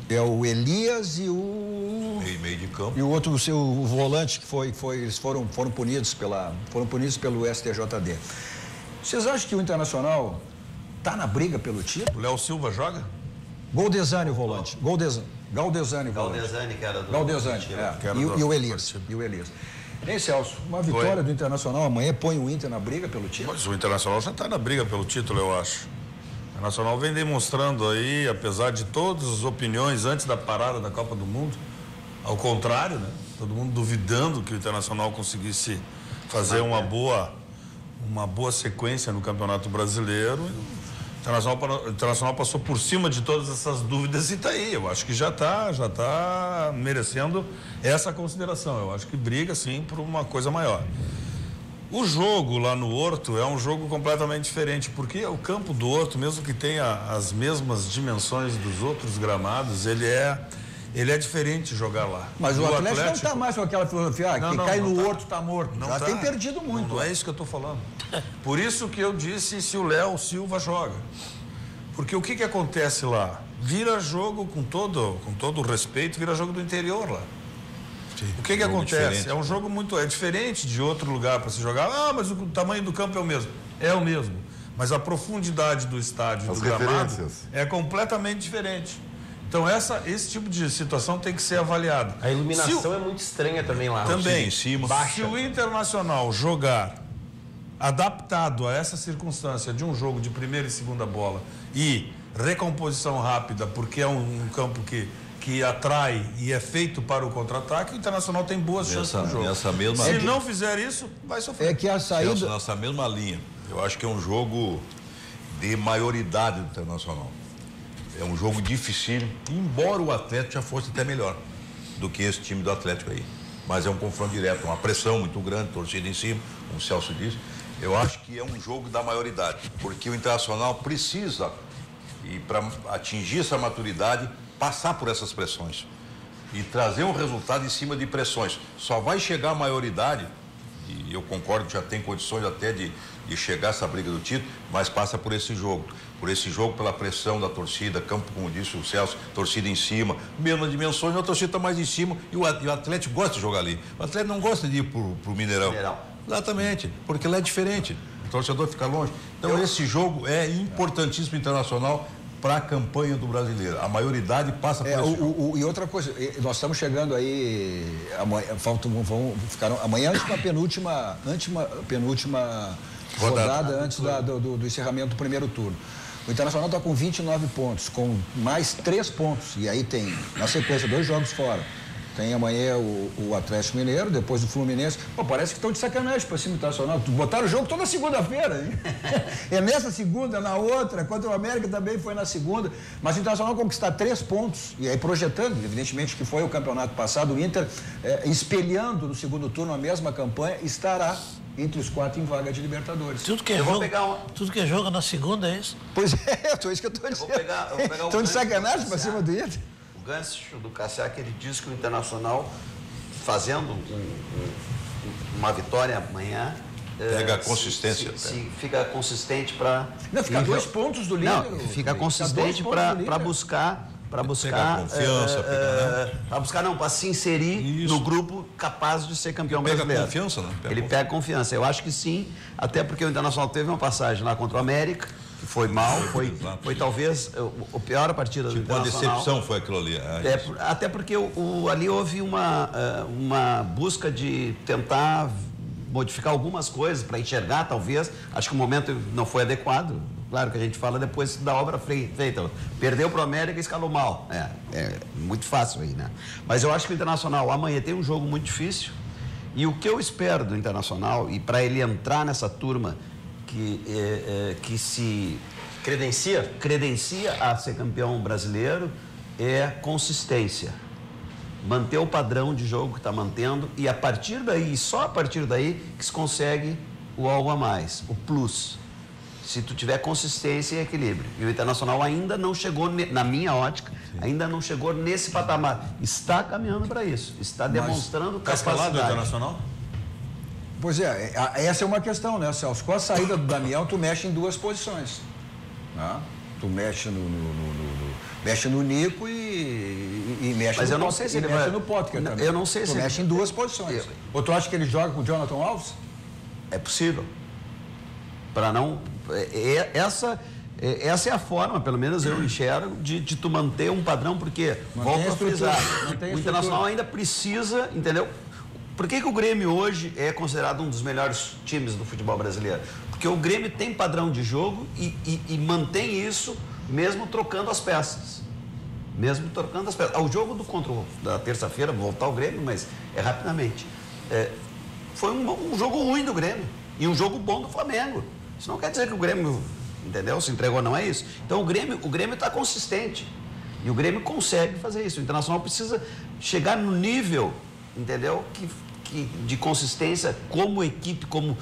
É o Elias e o... Meio de campo. E o outro, o volante, que eles foram punidos pelo STJD. Vocês acham que o Internacional tá na briga pelo título? O Léo Silva joga? Goldesani, o volante. Galdesani, que era do... Galdesani, E o Elias. Hein, Celso? Uma vitória do Internacional amanhã põe o Inter na briga pelo título? Mas o Internacional já está na briga pelo título, eu acho. O Internacional vem demonstrando aí, apesar de todas as opiniões antes da parada da Copa do Mundo, ao contrário, né? Todo mundo duvidando que o Internacional conseguisse fazer uma boa sequência no Campeonato Brasileiro. O Internacional passou por cima de todas essas dúvidas e está aí. Eu acho que já tá merecendo essa consideração. Eu acho que briga, sim, por uma coisa maior. O jogo lá no Horto é um jogo completamente diferente, porque o campo do Horto, mesmo que tenha as mesmas dimensões dos outros gramados, ele é diferente jogar lá. Mas o Atlético não está mais com aquela filosofia, quem cai no Horto está morto. Já tem perdido muito. Não é isso que eu estou falando. Por isso que eu disse se o Léo Silva joga. Porque o que acontece lá? Vira jogo, com todo o respeito, vira jogo do interior lá. Sim, o que acontece? Diferente. É um jogo é diferente de outro lugar para se jogar. Ah, mas o tamanho do campo é o mesmo. É o mesmo. Mas a profundidade do estádio, do gramado, é completamente diferente. Então, esse tipo de situação tem que ser avaliado. A iluminação é muito estranha também lá. Também, em cima. Se o Internacional jogar adaptado a essa circunstância de um jogo de primeira e segunda bola e recomposição rápida, porque é um campo que atrai e é feito para o contra-ataque, o Internacional tem boas chances no jogo. Se não fizer isso, vai sofrer. É que a saída... Nessa mesma linha, eu acho que é um jogo de maioridade do Internacional. É um jogo difícil, embora o Atlético já fosse até melhor do que esse time do Atlético aí. Mas é um confronto direto, uma pressão muito grande, torcida em cima, como o Celso disse. Eu acho que é um jogo da maioridade, porque o Internacional precisa, e para atingir essa maturidade, passar por essas pressões e trazer um resultado em cima de pressões. Só vai chegar a maioridade, e eu concordo que já tem condições até de chegar a essa briga do título, mas passa por esse jogo. Por esse jogo, pela pressão da torcida, campo, como disse o Celso, torcida em cima, mesmas dimensões, a torcida está mais em cima e o Atlético gosta de jogar ali. O Atlético não gosta de ir pro Mineirão. Exatamente, porque lá é diferente. O torcedor fica longe. Então, esse jogo é importantíssimo Internacional para a campanha do brasileiro. A maioridade passa por esse jogo. E outra coisa, nós estamos chegando aí, amanhã antes da penúltima rodada antes do encerramento do primeiro turno. O Internacional está com 29 pontos, com mais 3 pontos. E aí tem, na sequência, 2 jogos fora. Tem amanhã o Atlético Mineiro, depois o Fluminense. Pô, parece que estão de sacanagem para cima do Internacional. Botaram o jogo toda segunda-feira, hein? É nessa segunda, na outra, contra o América também foi na segunda. Mas o Internacional conquistar 3 pontos, e aí projetando, evidentemente que foi o campeonato passado, o Inter espelhando no segundo turno a mesma campanha, estará entre os 4 em vaga de Libertadores. Tudo que é jogo na segunda, é isso? Pois é, isso que eu estou dizendo. Estão de sacanagem para cima do Inter. O gancho do Cassiak, ele diz que o Internacional, fazendo uma vitória amanhã... Pega a consistência. Fica consistente para... Não, fica 2 pontos do líder. Não, fica consistente para buscar... Para buscar confiança, para se inserir no grupo capaz de ser campeão brasileiro. Pega confiança, né? Ele pega confiança. Eu acho que sim, até porque o Internacional teve uma passagem lá contra o América, que foi mal, foi talvez a pior partida do Internacional. Uma decepção foi aquilo ali. Até porque ali houve uma busca de tentar modificar algumas coisas para enxergar, talvez. Acho que o momento não foi adequado. Claro que a gente fala depois da obra feita. Perdeu para o América e escalou mal. É muito fácil aí, né? Mas eu acho que o Internacional amanhã tem um jogo muito difícil. E o que eu espero do Internacional, e para ele entrar nessa turma que se credencia a ser campeão brasileiro, é consistência. Manter o padrão de jogo que está mantendo, e a partir daí, só a partir daí, que se consegue o algo a mais, o plus. Se tu tiver consistência e equilíbrio. E o Internacional ainda não chegou, na minha ótica, ainda não chegou nesse patamar. Está caminhando para isso. Está demonstrando capacidade. Do Internacional? Pois é, essa é uma questão, né, Celso? Com a saída do Damião, tu mexe em 2 posições. Né? Tu mexe no Nico e mexe Mas no eu não sei se ele mexe vai... no Potker também. Eu não sei tu se mexe em 2 posições. Ou tu acha que ele joga com o Jonathan Alves? É possível. Para não... Essa é a forma, pelo menos eu enxergo, de tu manter um padrão, porque, volto a frisar, o Internacional ainda precisa, entendeu? Por que o Grêmio hoje é considerado um dos melhores times do futebol brasileiro? Porque o Grêmio tem padrão de jogo e mantém isso mesmo trocando as peças. Mesmo trocando as peças. O jogo da terça-feira, vou voltar ao Grêmio, mas rapidamente. Foi um jogo ruim do Grêmio e um jogo bom do Flamengo. Isso não quer dizer que o Grêmio, entendeu? Se entregou, não é isso. Então o Grêmio está consistente. E o Grêmio consegue fazer isso. O Internacional precisa chegar no nível, entendeu? de consistência como equipe, como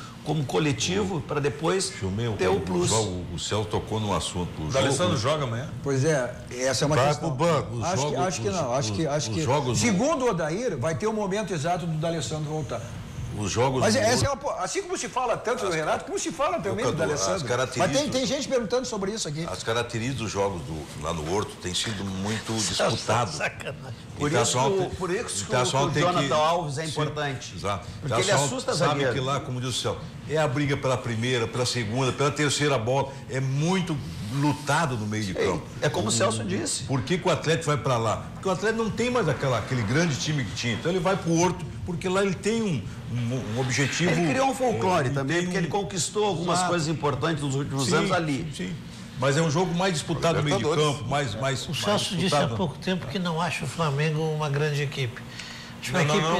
coletivo, para depois ter o plus. O Celso tocou num assunto. O D'Alessandro joga amanhã? Pois é, essa é uma questão. Vai pro banco. Acho que não. Segundo o Odair, vai ter o momento exato do D'Alessandro voltar. Os jogos. Mas assim como se fala tanto do Renato, como se fala também do D'Alessandro. Mas tem gente perguntando sobre isso aqui. As características dos jogos lá no Horto têm sido muito disputados. Por isso que o Jonathan Alves é importante. Exato. Porque ele assusta a zagueiro. Sabe que lá, como diz o Celso, é a briga pela primeira, pela segunda, pela terceira bola. É muito lutado no meio de campo. É como o Celso disse. Por que o Atlético vai para lá? Porque o Atlético não tem mais aquele grande time que tinha. Então ele vai para o Horto, porque lá ele tem um objetivo. Ele criou um folclore também, porque ele conquistou algumas coisas importantes nos últimos anos ali. Sim. Mas é um jogo mais disputado no meio de campo, mais O Celso disse há pouco tempo que não acha o Flamengo uma grande equipe.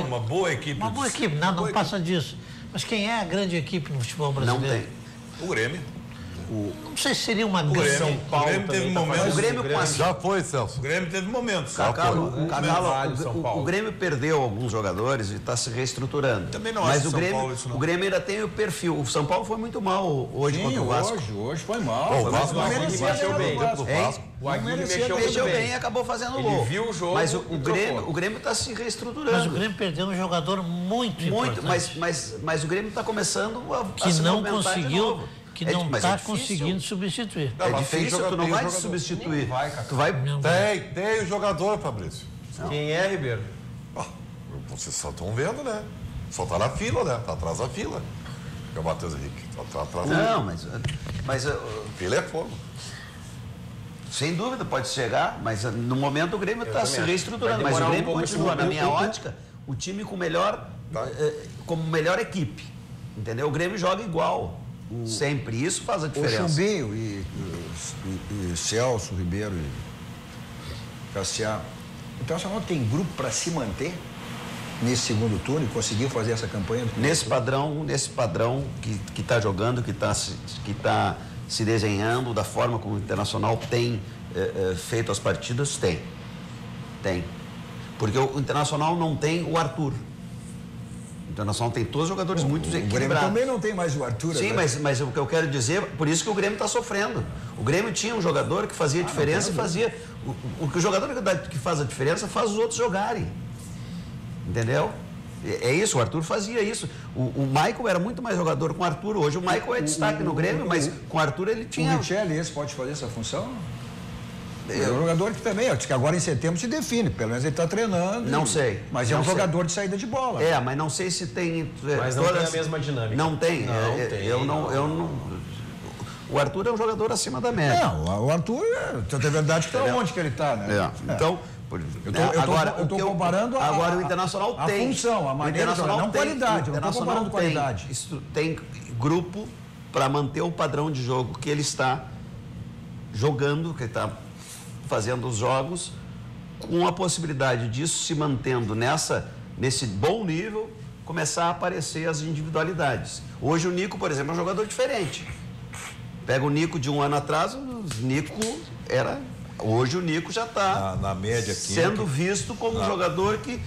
Uma boa equipe. Uma boa equipe, não passa disso. Mas quem é a grande equipe no futebol brasileiro? Não tem. O Grêmio. Não sei se seria uma grande. São Paulo. O Grêmio teve momentos. O Grêmio já foi, Celso. O Grêmio teve momentos. O Grêmio perdeu alguns jogadores e está se reestruturando. Também não mas acho o Grêmio, o Grêmio ainda tem o perfil. O São Paulo foi muito mal hoje contra o Vasco. Hoje foi mal. O Vasco mexeu bem. O Aguirre mexeu bem e acabou fazendo gol. Ele viu o jogo. Mas o Grêmio está se reestruturando. Mas o Grêmio perdeu um jogador muito importante. Mas o Grêmio está começando a se não movimentar conseguiu. de novo. Que não está conseguindo substituir. É difícil, tu não vai te substituir. Tu vai... Tem o jogador, Fabrício. Quem é, Ribeiro? Vocês só estão vendo, né? Só tá na fila, né? Tá atrás da fila. É o Matheus Henrique. Tá atrás da fila. Não, mas fila é fogo. Sem dúvida, pode chegar, mas no momento o Grêmio está se reestruturando. Mas o Grêmio continua, na minha ótica, o time com como melhor equipe. Entendeu? O Grêmio joga igual. Sempre. Isso faz a diferença. O Chumbinho e Celso, Ribeiro e Cassiano. O Internacional tem grupo para se manter nesse segundo turno e conseguir fazer essa campanha? Nesse padrão que está jogando, que está se desenhando, da forma como o Internacional tem feito as partidas, tem. Porque o Internacional não tem o Arthur. O Internacional tem todos os jogadores muito equilibrados. O Grêmio também não tem mais o Arthur. Sim, mas o que eu quero dizer, por isso que o Grêmio está sofrendo. O Grêmio tinha um jogador que fazia diferença e fazia... O jogador que faz a diferença faz os outros jogarem. Entendeu? É isso, o Arthur fazia isso. O Michael era muito mais jogador com o Arthur. Hoje o Michael é destaque no Grêmio, mas com o Arthur ele tinha... O Richelli, esse pode fazer essa função? É um jogador que também, acho que agora em setembro se define, pelo menos ele está treinando. Não sei. Mas é um jogador de saída de bola. Mas não sei se tem. Mas não tem a mesma dinâmica. Não tem. Eu não. O Arthur é um jogador acima da média. Não, o Arthur, é verdade que está onde que ele está, né? Então. Eu estou comparando agora o Internacional a tem função, a maneira de jogar, não qualidade. Eu não estou comparando qualidade. Isso tem grupo para manter o padrão de jogo que ele está jogando, que ele está fazendo os jogos, com a possibilidade disso se mantendo nesse bom nível, começar a aparecer as individualidades. Hoje o Nico, por exemplo, é um jogador diferente. Pega o Nico de um ano atrás, hoje o Nico já está na média sendo visto como um jogador que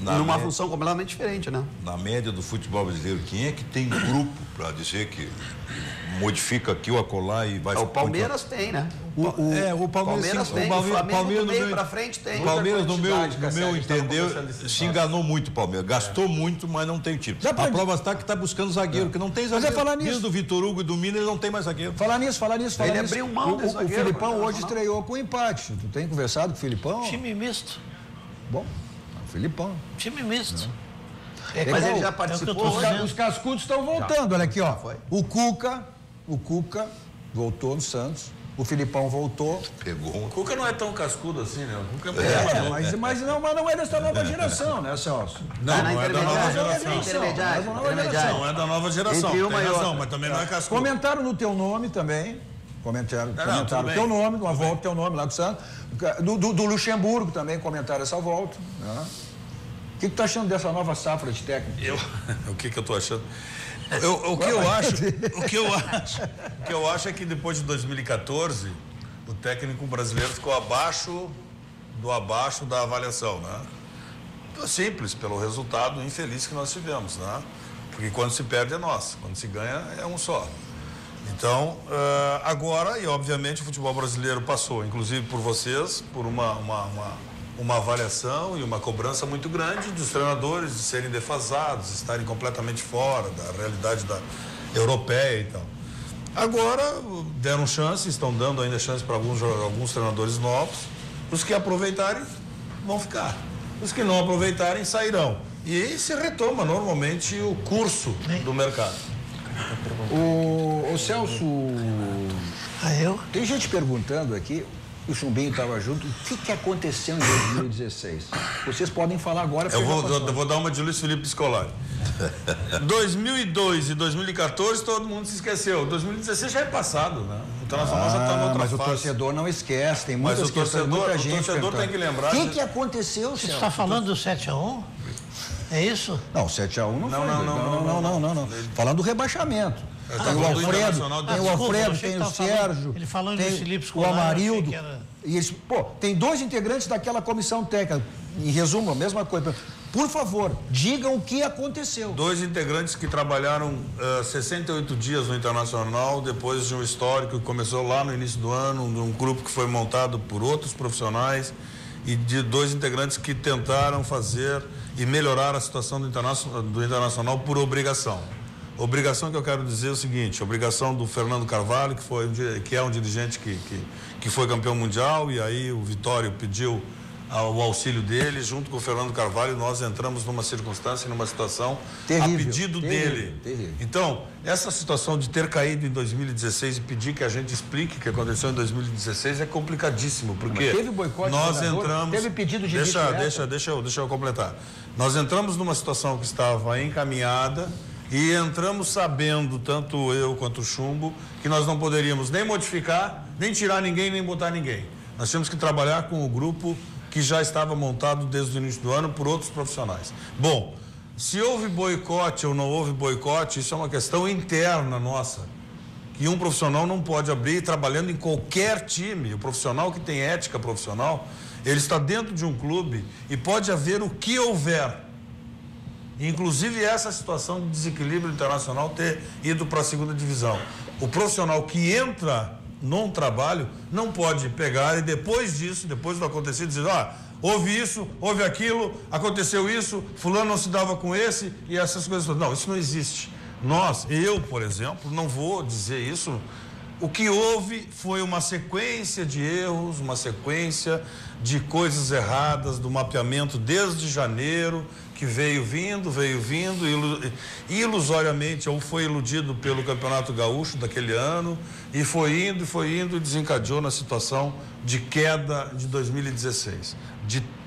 numa função completamente diferente, né? Na média do futebol brasileiro, quem é que tem grupo para dizer que modifica aqui ou acolá e vai... O Palmeiras tem, né? O Palmeiras tem, o Flamengo do meio para frente tem. O Palmeiras, no meu entender, se enganou muito o Palmeiras. Gastou muito, mas não tem time. A prova está que está buscando zagueiro, que não tem zagueiro. Mas falar nisso. Desde o Vitor Hugo e do Mina, ele não tem mais zagueiro. Falar nisso. Ele abriu mão desse zagueiro. O Filipão hoje estreou com empate. Tu tem conversado com o Filipão? Time misto. Bom, o Filipão. Time misto. Mas ele já participou. Os cascudos estão voltando, olha aqui, ó. O Cuca voltou no Santos. O Filipão voltou. Pegou. O Cuca não é tão cascudo assim, né? O Cuca mas não é dessa nova geração, né, Celso? Não é da nova geração. Intermediário. Não é da nova geração. Tem razão, mas também não é cascudo. Comentaram no teu nome também. Comentaram o teu nome, uma volta do teu nome lá do Santos. Do Luxemburgo também comentaram essa volta. Né? O que tu tá achando dessa nova safra de técnico? O que eu tô achando? O que eu acho é que depois de 2014 o técnico brasileiro ficou abaixo da avaliação, né? Simples, pelo resultado infeliz que nós tivemos, né? Porque quando se perde é nosso, quando se ganha é um só. Então, agora, e obviamente o futebol brasileiro passou, inclusive por vocês, por uma avaliação e uma cobrança muito grande dos treinadores de serem defasados, estarem completamente fora da realidade europeia e tal. Agora, deram chance, estão dando ainda chance para alguns treinadores novos. Os que aproveitarem vão ficar. Os que não aproveitarem sairão. E se retoma normalmente o curso do mercado. O Celso, tem gente perguntando aqui, o Chumbinho estava junto, o que aconteceu em 2016? Vocês podem falar agora. Eu vou dar uma de Luiz Felipe Scolari. 2002 e 2014 todo mundo se esqueceu. 2016 já é passado, né? Então nós já está noutra mas fase. O torcedor não esquece, tem muitas questões, muita gente. O torcedor tem que lembrar. O que aconteceu, Celso? Você está falando do 7-1? É isso? Não, 7-1 não foi. Não. Falando do rebaixamento. Tem o Alfredo, tem o Sérgio, ele falando tem Felipe o Amarildo. E eles, tem 2 integrantes daquela comissão técnica. Em resumo, a mesma coisa. Por favor, digam o que aconteceu. 2 integrantes que trabalharam 68 dias no Internacional, depois de um histórico que começou lá no início do ano, de um grupo que foi montado por outros profissionais, e de 2 integrantes que tentaram fazer e melhorar a situação do Internacional por obrigação. Obrigação que eu quero dizer é o seguinte: obrigação do Fernando Carvalho, que é um dirigente que foi campeão mundial, e aí o Vitório pediu o auxílio dele. Junto com o Fernando Carvalho, nós entramos numa circunstância, numa situação terrível, a pedido dele. Terrível. Então, essa situação de ter caído em 2016 e pedir que a gente explique o que aconteceu em 2016 é complicadíssimo, porque mas teve boicote, nós entramos... Teve pedido de deixa eu completar. Nós entramos numa situação que estava encaminhada e entramos sabendo, tanto eu quanto o Chumbo, que nós não poderíamos nem modificar, nem tirar ninguém, nem botar ninguém. Nós tínhamos que trabalhar com o grupo que já estava montado desde o início do ano por outros profissionais. Bom, se houve boicote ou não houve boicote, isso é uma questão interna nossa, que um profissional não pode abrir trabalhando em qualquer time. O profissional que tem ética profissional, ele está dentro de um clube e pode haver o que houver. Inclusive essa situação de desequilíbrio internacional ter ido para a 2ª divisão. O profissional que entra num trabalho não pode pegar e depois disso, depois do acontecido, dizer, houve isso, houve aquilo, aconteceu isso, fulano não se dava com esse e essas coisas todas. Não, isso não existe. Eu, por exemplo, não vou dizer isso. O que houve foi uma sequência de erros, uma sequência de coisas erradas do mapeamento desde janeiro, que veio vindo, ilusoriamente, ou foi iludido pelo Campeonato Gaúcho daquele ano, e foi indo e desencadeou na situação de queda de 2016.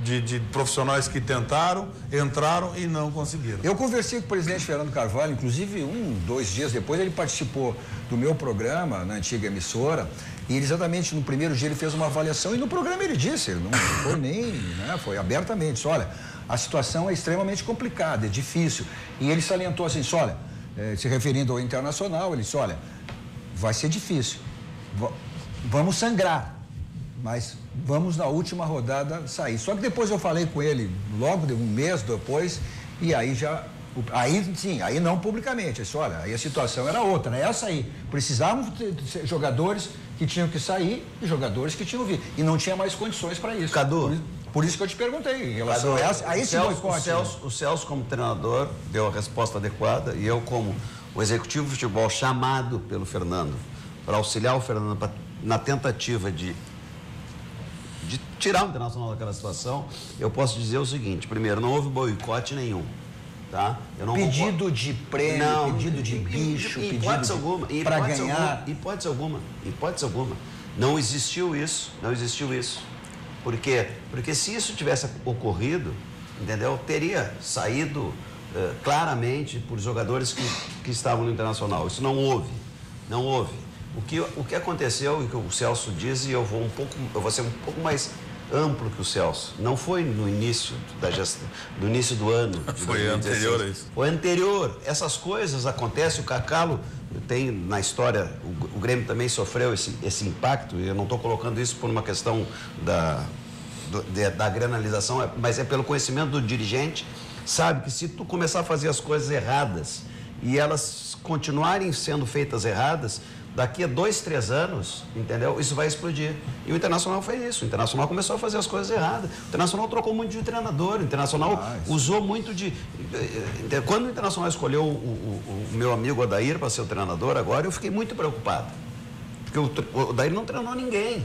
De profissionais que tentaram, entraram e não conseguiram. Eu conversei com o presidente Fernando Carvalho, inclusive 2 dias depois ele participou do meu programa, na antiga emissora, e exatamente no primeiro dia ele fez uma avaliação e no programa ele disse, ele não foi nem, né, foi abertamente, disse, olha, a situação é extremamente complicada, é difícil. E ele salientou assim, olha, se referindo ao Internacional, ele disse, olha, vai ser difícil, vamos sangrar, mas vamos na última rodada sair. Só que depois eu falei com ele, logo de um mês depois, e aí aí não publicamente, eu disse, olha, aí a situação era outra, era essa aí. Precisávamos de jogadores que tinham que sair e jogadores que tinham que vir. E não tinha mais condições para isso. Cadu. Por isso que eu te perguntei, em relação a esse boicote. O Celso, como treinador, deu a resposta adequada, e eu, como o executivo de futebol chamado pelo Fernando, para auxiliar o Fernando na tentativa de tirar o Internacional daquela situação, eu posso dizer o seguinte: primeiro, não houve boicote nenhum. Tá? Eu não pedido de prêmio, não, pedido de bicho, hipótese alguma, para ganhar. Hipótese alguma. Não existiu isso. Por quê? Porque se isso tivesse ocorrido, entendeu? Teria saído claramente por jogadores que estavam no Internacional. Isso não houve. O que aconteceu, e que o Celso diz, e eu vou ser um pouco mais amplo que o Celso. Não foi no início da gestão, no início do ano. Foi anterior a isso. Foi anterior. Essas coisas acontecem. O Cacalo tem na história, o Grêmio também sofreu esse impacto, e eu não estou colocando isso por uma questão da granalização, mas é pelo conhecimento do dirigente, sabe que se tu começar a fazer as coisas erradas e elas continuarem sendo feitas erradas, daqui a 2, 3 anos, entendeu? Isso vai explodir. E o Internacional fez isso. O Internacional começou a fazer as coisas erradas. O Internacional trocou muito de treinador. O Internacional usou muito de... Quando o Internacional escolheu o meu amigo Odair para ser o treinador agora, eu fiquei muito preocupado. Porque o Odair não treinou ninguém.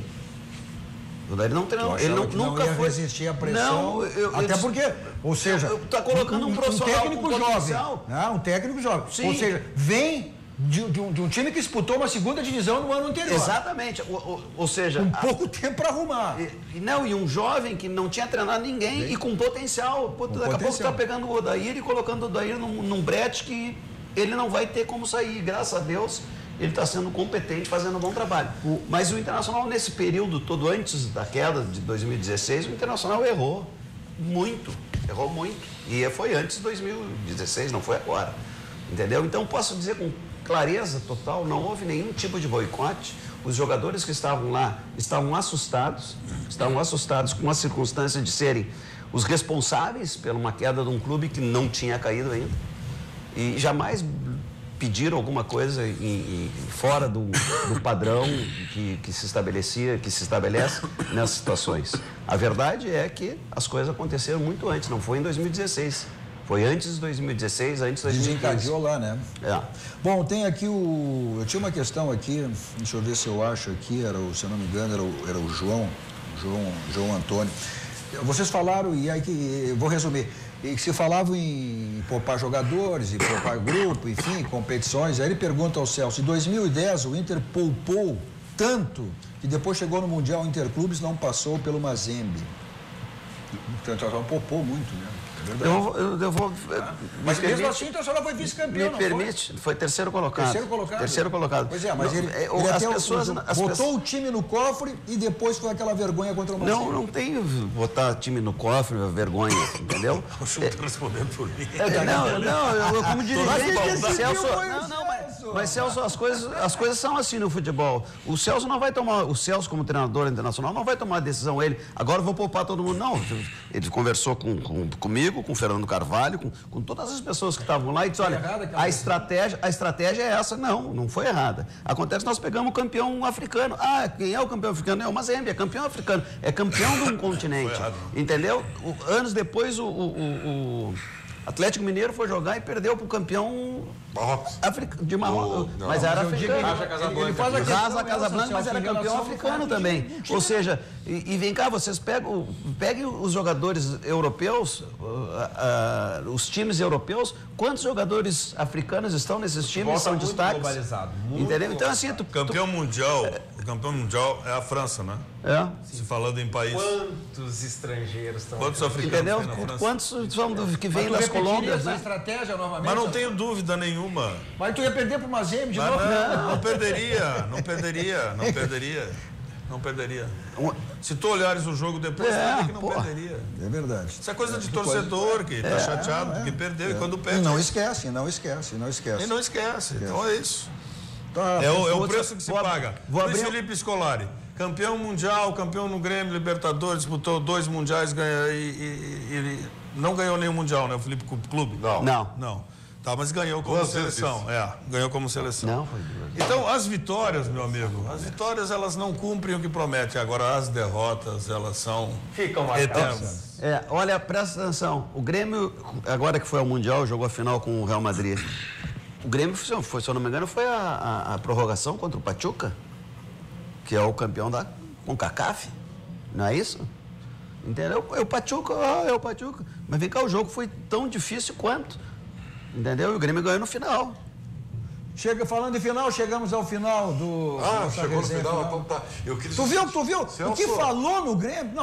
O Odair não treinou. Ele nunca ia foi resistir à pressão. Não, até porque, ou seja... Está colocando um profissional técnico jovem. Não, um técnico jovem. Sim. Ou seja, vem... De um time que disputou uma segunda divisão no ano anterior. Exatamente. Ou seja... Com pouco tempo para arrumar. E um jovem que não tinha treinado ninguém e com potencial. Daqui a pouco está pegando o Odair e colocando o Odair num brete que ele não vai ter como sair. Graças a Deus, ele está sendo competente, fazendo um bom trabalho. Mas o Internacional, nesse período todo, antes da queda de 2016, o Internacional errou muito. Errou muito. E foi antes de 2016, não foi agora. Entendeu? Então, posso dizer com clareza total, não houve nenhum tipo de boicote. Os jogadores que estavam lá estavam assustados com a circunstância de serem os responsáveis por uma queda de um clube que não tinha caído ainda. E jamais pediram alguma coisa fora do padrão que se estabelece nessas situações. A verdade é que as coisas aconteceram muito antes, não foi em 2016. Foi antes de 2016, antes de 2015. Desencadeou lá, né? É. Bom, tem aqui eu tinha uma questão aqui, deixa eu ver se eu acho aqui, se eu não me engano, era o João Antônio. Vocês falaram, e aí que eu vou resumir, e que se falavam em poupar jogadores, e poupar grupo, enfim, competições. Aí ele pergunta ao Celso, em 2010 o Inter poupou tanto que depois chegou no Mundial Interclubes, não passou pelo Mazembe. Então, poupou muito, né? Eu vou... Mas mesmo assim, o Internacional foi vice-campeão, Me permite? Foi terceiro colocado. Terceiro colocado. Pois é, mas ele botou o time no cofre e depois foi aquela vergonha contra o Marcelo. Não tem botar time no cofre, vergonha, entendeu? O senhor está respondendo por mim. Eu como dirigente, Celso... Mas Celso, as coisas são assim no futebol. O Celso não vai tomar, o Celso como treinador internacional não vai tomar a decisão ele, agora eu vou poupar todo mundo, não. Ele conversou comigo, com o Fernando Carvalho, com todas as pessoas que estavam lá e disse, olha, a estratégia é essa. Não foi errada. Acontece que nós pegamos o campeão africano. Quem é o campeão africano? É o Mazembe, é campeão africano, é campeão de um continente, entendeu? Anos depois o Atlético Mineiro foi jogar e perdeu para o campeão de Marrocos. Mas era africano. Ele faz a Casablanca, mas era campeão africano também. Ou seja, e vem cá, vocês peguem os jogadores europeus, os times europeus, quantos jogadores africanos estão nesses times, são destaques? Entendeu? Então, assim, o campeão mundial é a França, né? É. Se falando em país. Quantos estrangeiros estão? Quantos africanos? Entendeu? Quantos são que vêm das Colômbias, né? Estratégia novamente. Mas não tenho dúvida nenhuma. Mas tu ia perder para o Mazembe de novo? Não perderia. Se tu olhares o jogo depois, tu vai ver que não perderia. É verdade. Isso é coisa de torcedor que tá chateado porque perdeu e quando perde. E não esquece. E não esquece. Então é isso. É o preço que se paga. Luiz Felipe Scolari, campeão mundial, campeão no Grêmio, Libertadores, disputou 2 mundiais e não ganhou nenhum mundial, né? O Felipe Clube? Não. Tá, mas ganhou como seleção. Ganhou como seleção. Então, as vitórias, meu amigo, elas não cumprem o que prometem. Agora, as derrotas, elas ficam eternas. Olha, presta atenção. O Grêmio, agora que foi ao Mundial, jogou a final com o Real Madrid. O Grêmio, se eu não me engano, foi a prorrogação contra o Pachuca, que é o campeão da CONCACAF. Não é isso? Entendeu? É o Pachuca. Mas vem cá, o jogo foi tão difícil quanto. Entendeu? E o Grêmio ganhou no final. Falando em final, chegamos ao final do... chegou no final, então tá. Tu viu? O que falou no Grêmio?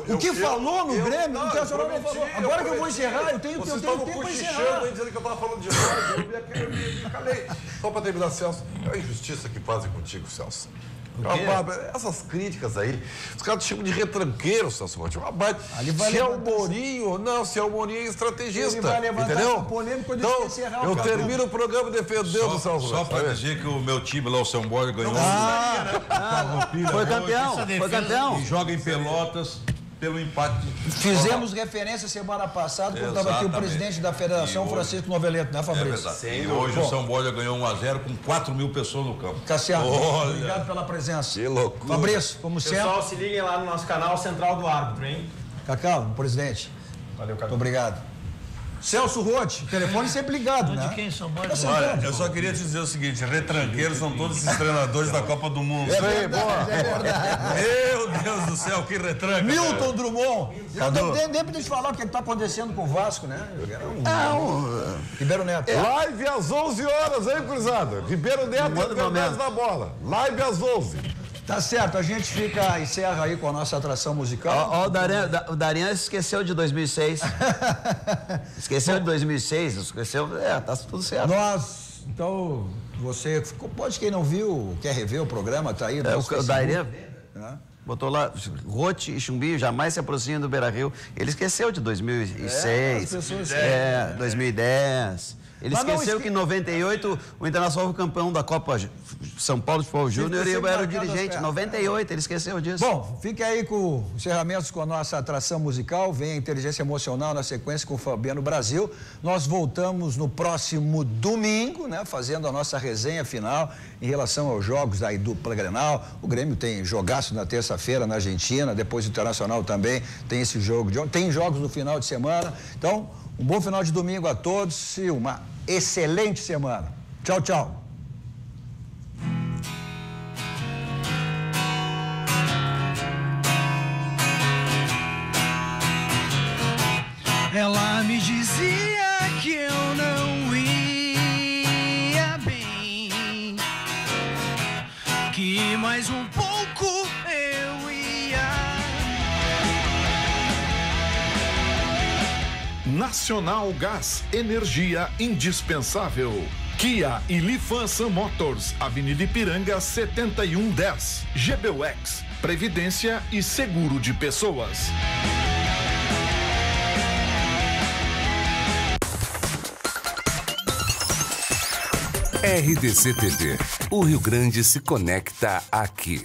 O que falou no Grêmio? O Internacional não falou. Agora que eu vou encerrar, eu tenho tempo para encerrar. Dizendo que eu estava falando de rádio, eu me calei. Só para terminar, Celso, é a injustiça que fazem contigo, Celso. Essas críticas aí, os caras te chamam de retranqueiro, Celso Rotti. Se é o Mourinho é estrategista. Ele vai levantar essa polêmica de encerrar. Eu termino o programa defendendo o Celso Rotti. Só para dizer que o meu time lá, o São Borja, ganhou. Foi campeão. E joga em Pelotas. pelo empate. Fizemos referência semana passada, quando estava aqui o presidente da federação, Francisco Noveleto, né, Fabrício? É verdade. E hoje o São Borja ganhou 1-0 com 4 mil pessoas no campo. Tá certo. Obrigado pela presença. Que loucura. Fabrício, como sempre. Pessoal, se liguem lá no nosso canal Central do Árbitro, hein? Cacau, presidente. Valeu, Cacau. Muito obrigado. Celso Rotti, telefone sempre ligado, né? De quem São Borja? Olha, eu só queria te dizer o seguinte, retranqueiros são todos esses treinadores da Copa do Mundo. É verdade, é verdade. Meu Deus do céu, que retranca. Milton Drummond. Não tem tempo de falar o que está acontecendo com o Vasco, né? Ribeiro Neto. Live às 11 horas, hein, cruzada? Ribeiro Neto é verdade da bola. Live às 11. Tá certo, a gente encerra aí com a nossa atração musical. Ó, o Darian esqueceu de 2006. Esqueceu de 2006, esqueceu, tá tudo certo. Então, você, pode quem não viu, quer rever o programa, tá aí. O Darian botou lá, Rotti e Chumbinho jamais se aproximam do Beira-Rio. Ele esqueceu de 2006, 2010. Ele esqueceu que em 98 o Internacional foi campeão da Copa São Paulo de Futebol Júnior e eu era o dirigente. 98, ele esqueceu disso. Bom, fique aí com encerramentos com a nossa atração musical. Vem a Inteligência Emocional na sequência com o Fabiano Brasil. Nós voltamos no próximo domingo, né? Fazendo a nossa resenha final em relação aos jogos da dupla Grenal. O Grêmio tem jogaço na terça-feira na Argentina, depois o Internacional também tem esse jogo. Tem jogos no final de semana. Então, um bom final de domingo a todos e uma excelente semana. Tchau, tchau. Ela me dizia que eu não ia bem, que mais um pouco eu ia. Nacional Gás, energia indispensável. Kia e Lifansan Motors, Avenida Ipiranga 7110. GBUX, Previdência e Seguro de Pessoas. RDC TV. O Rio Grande se conecta aqui.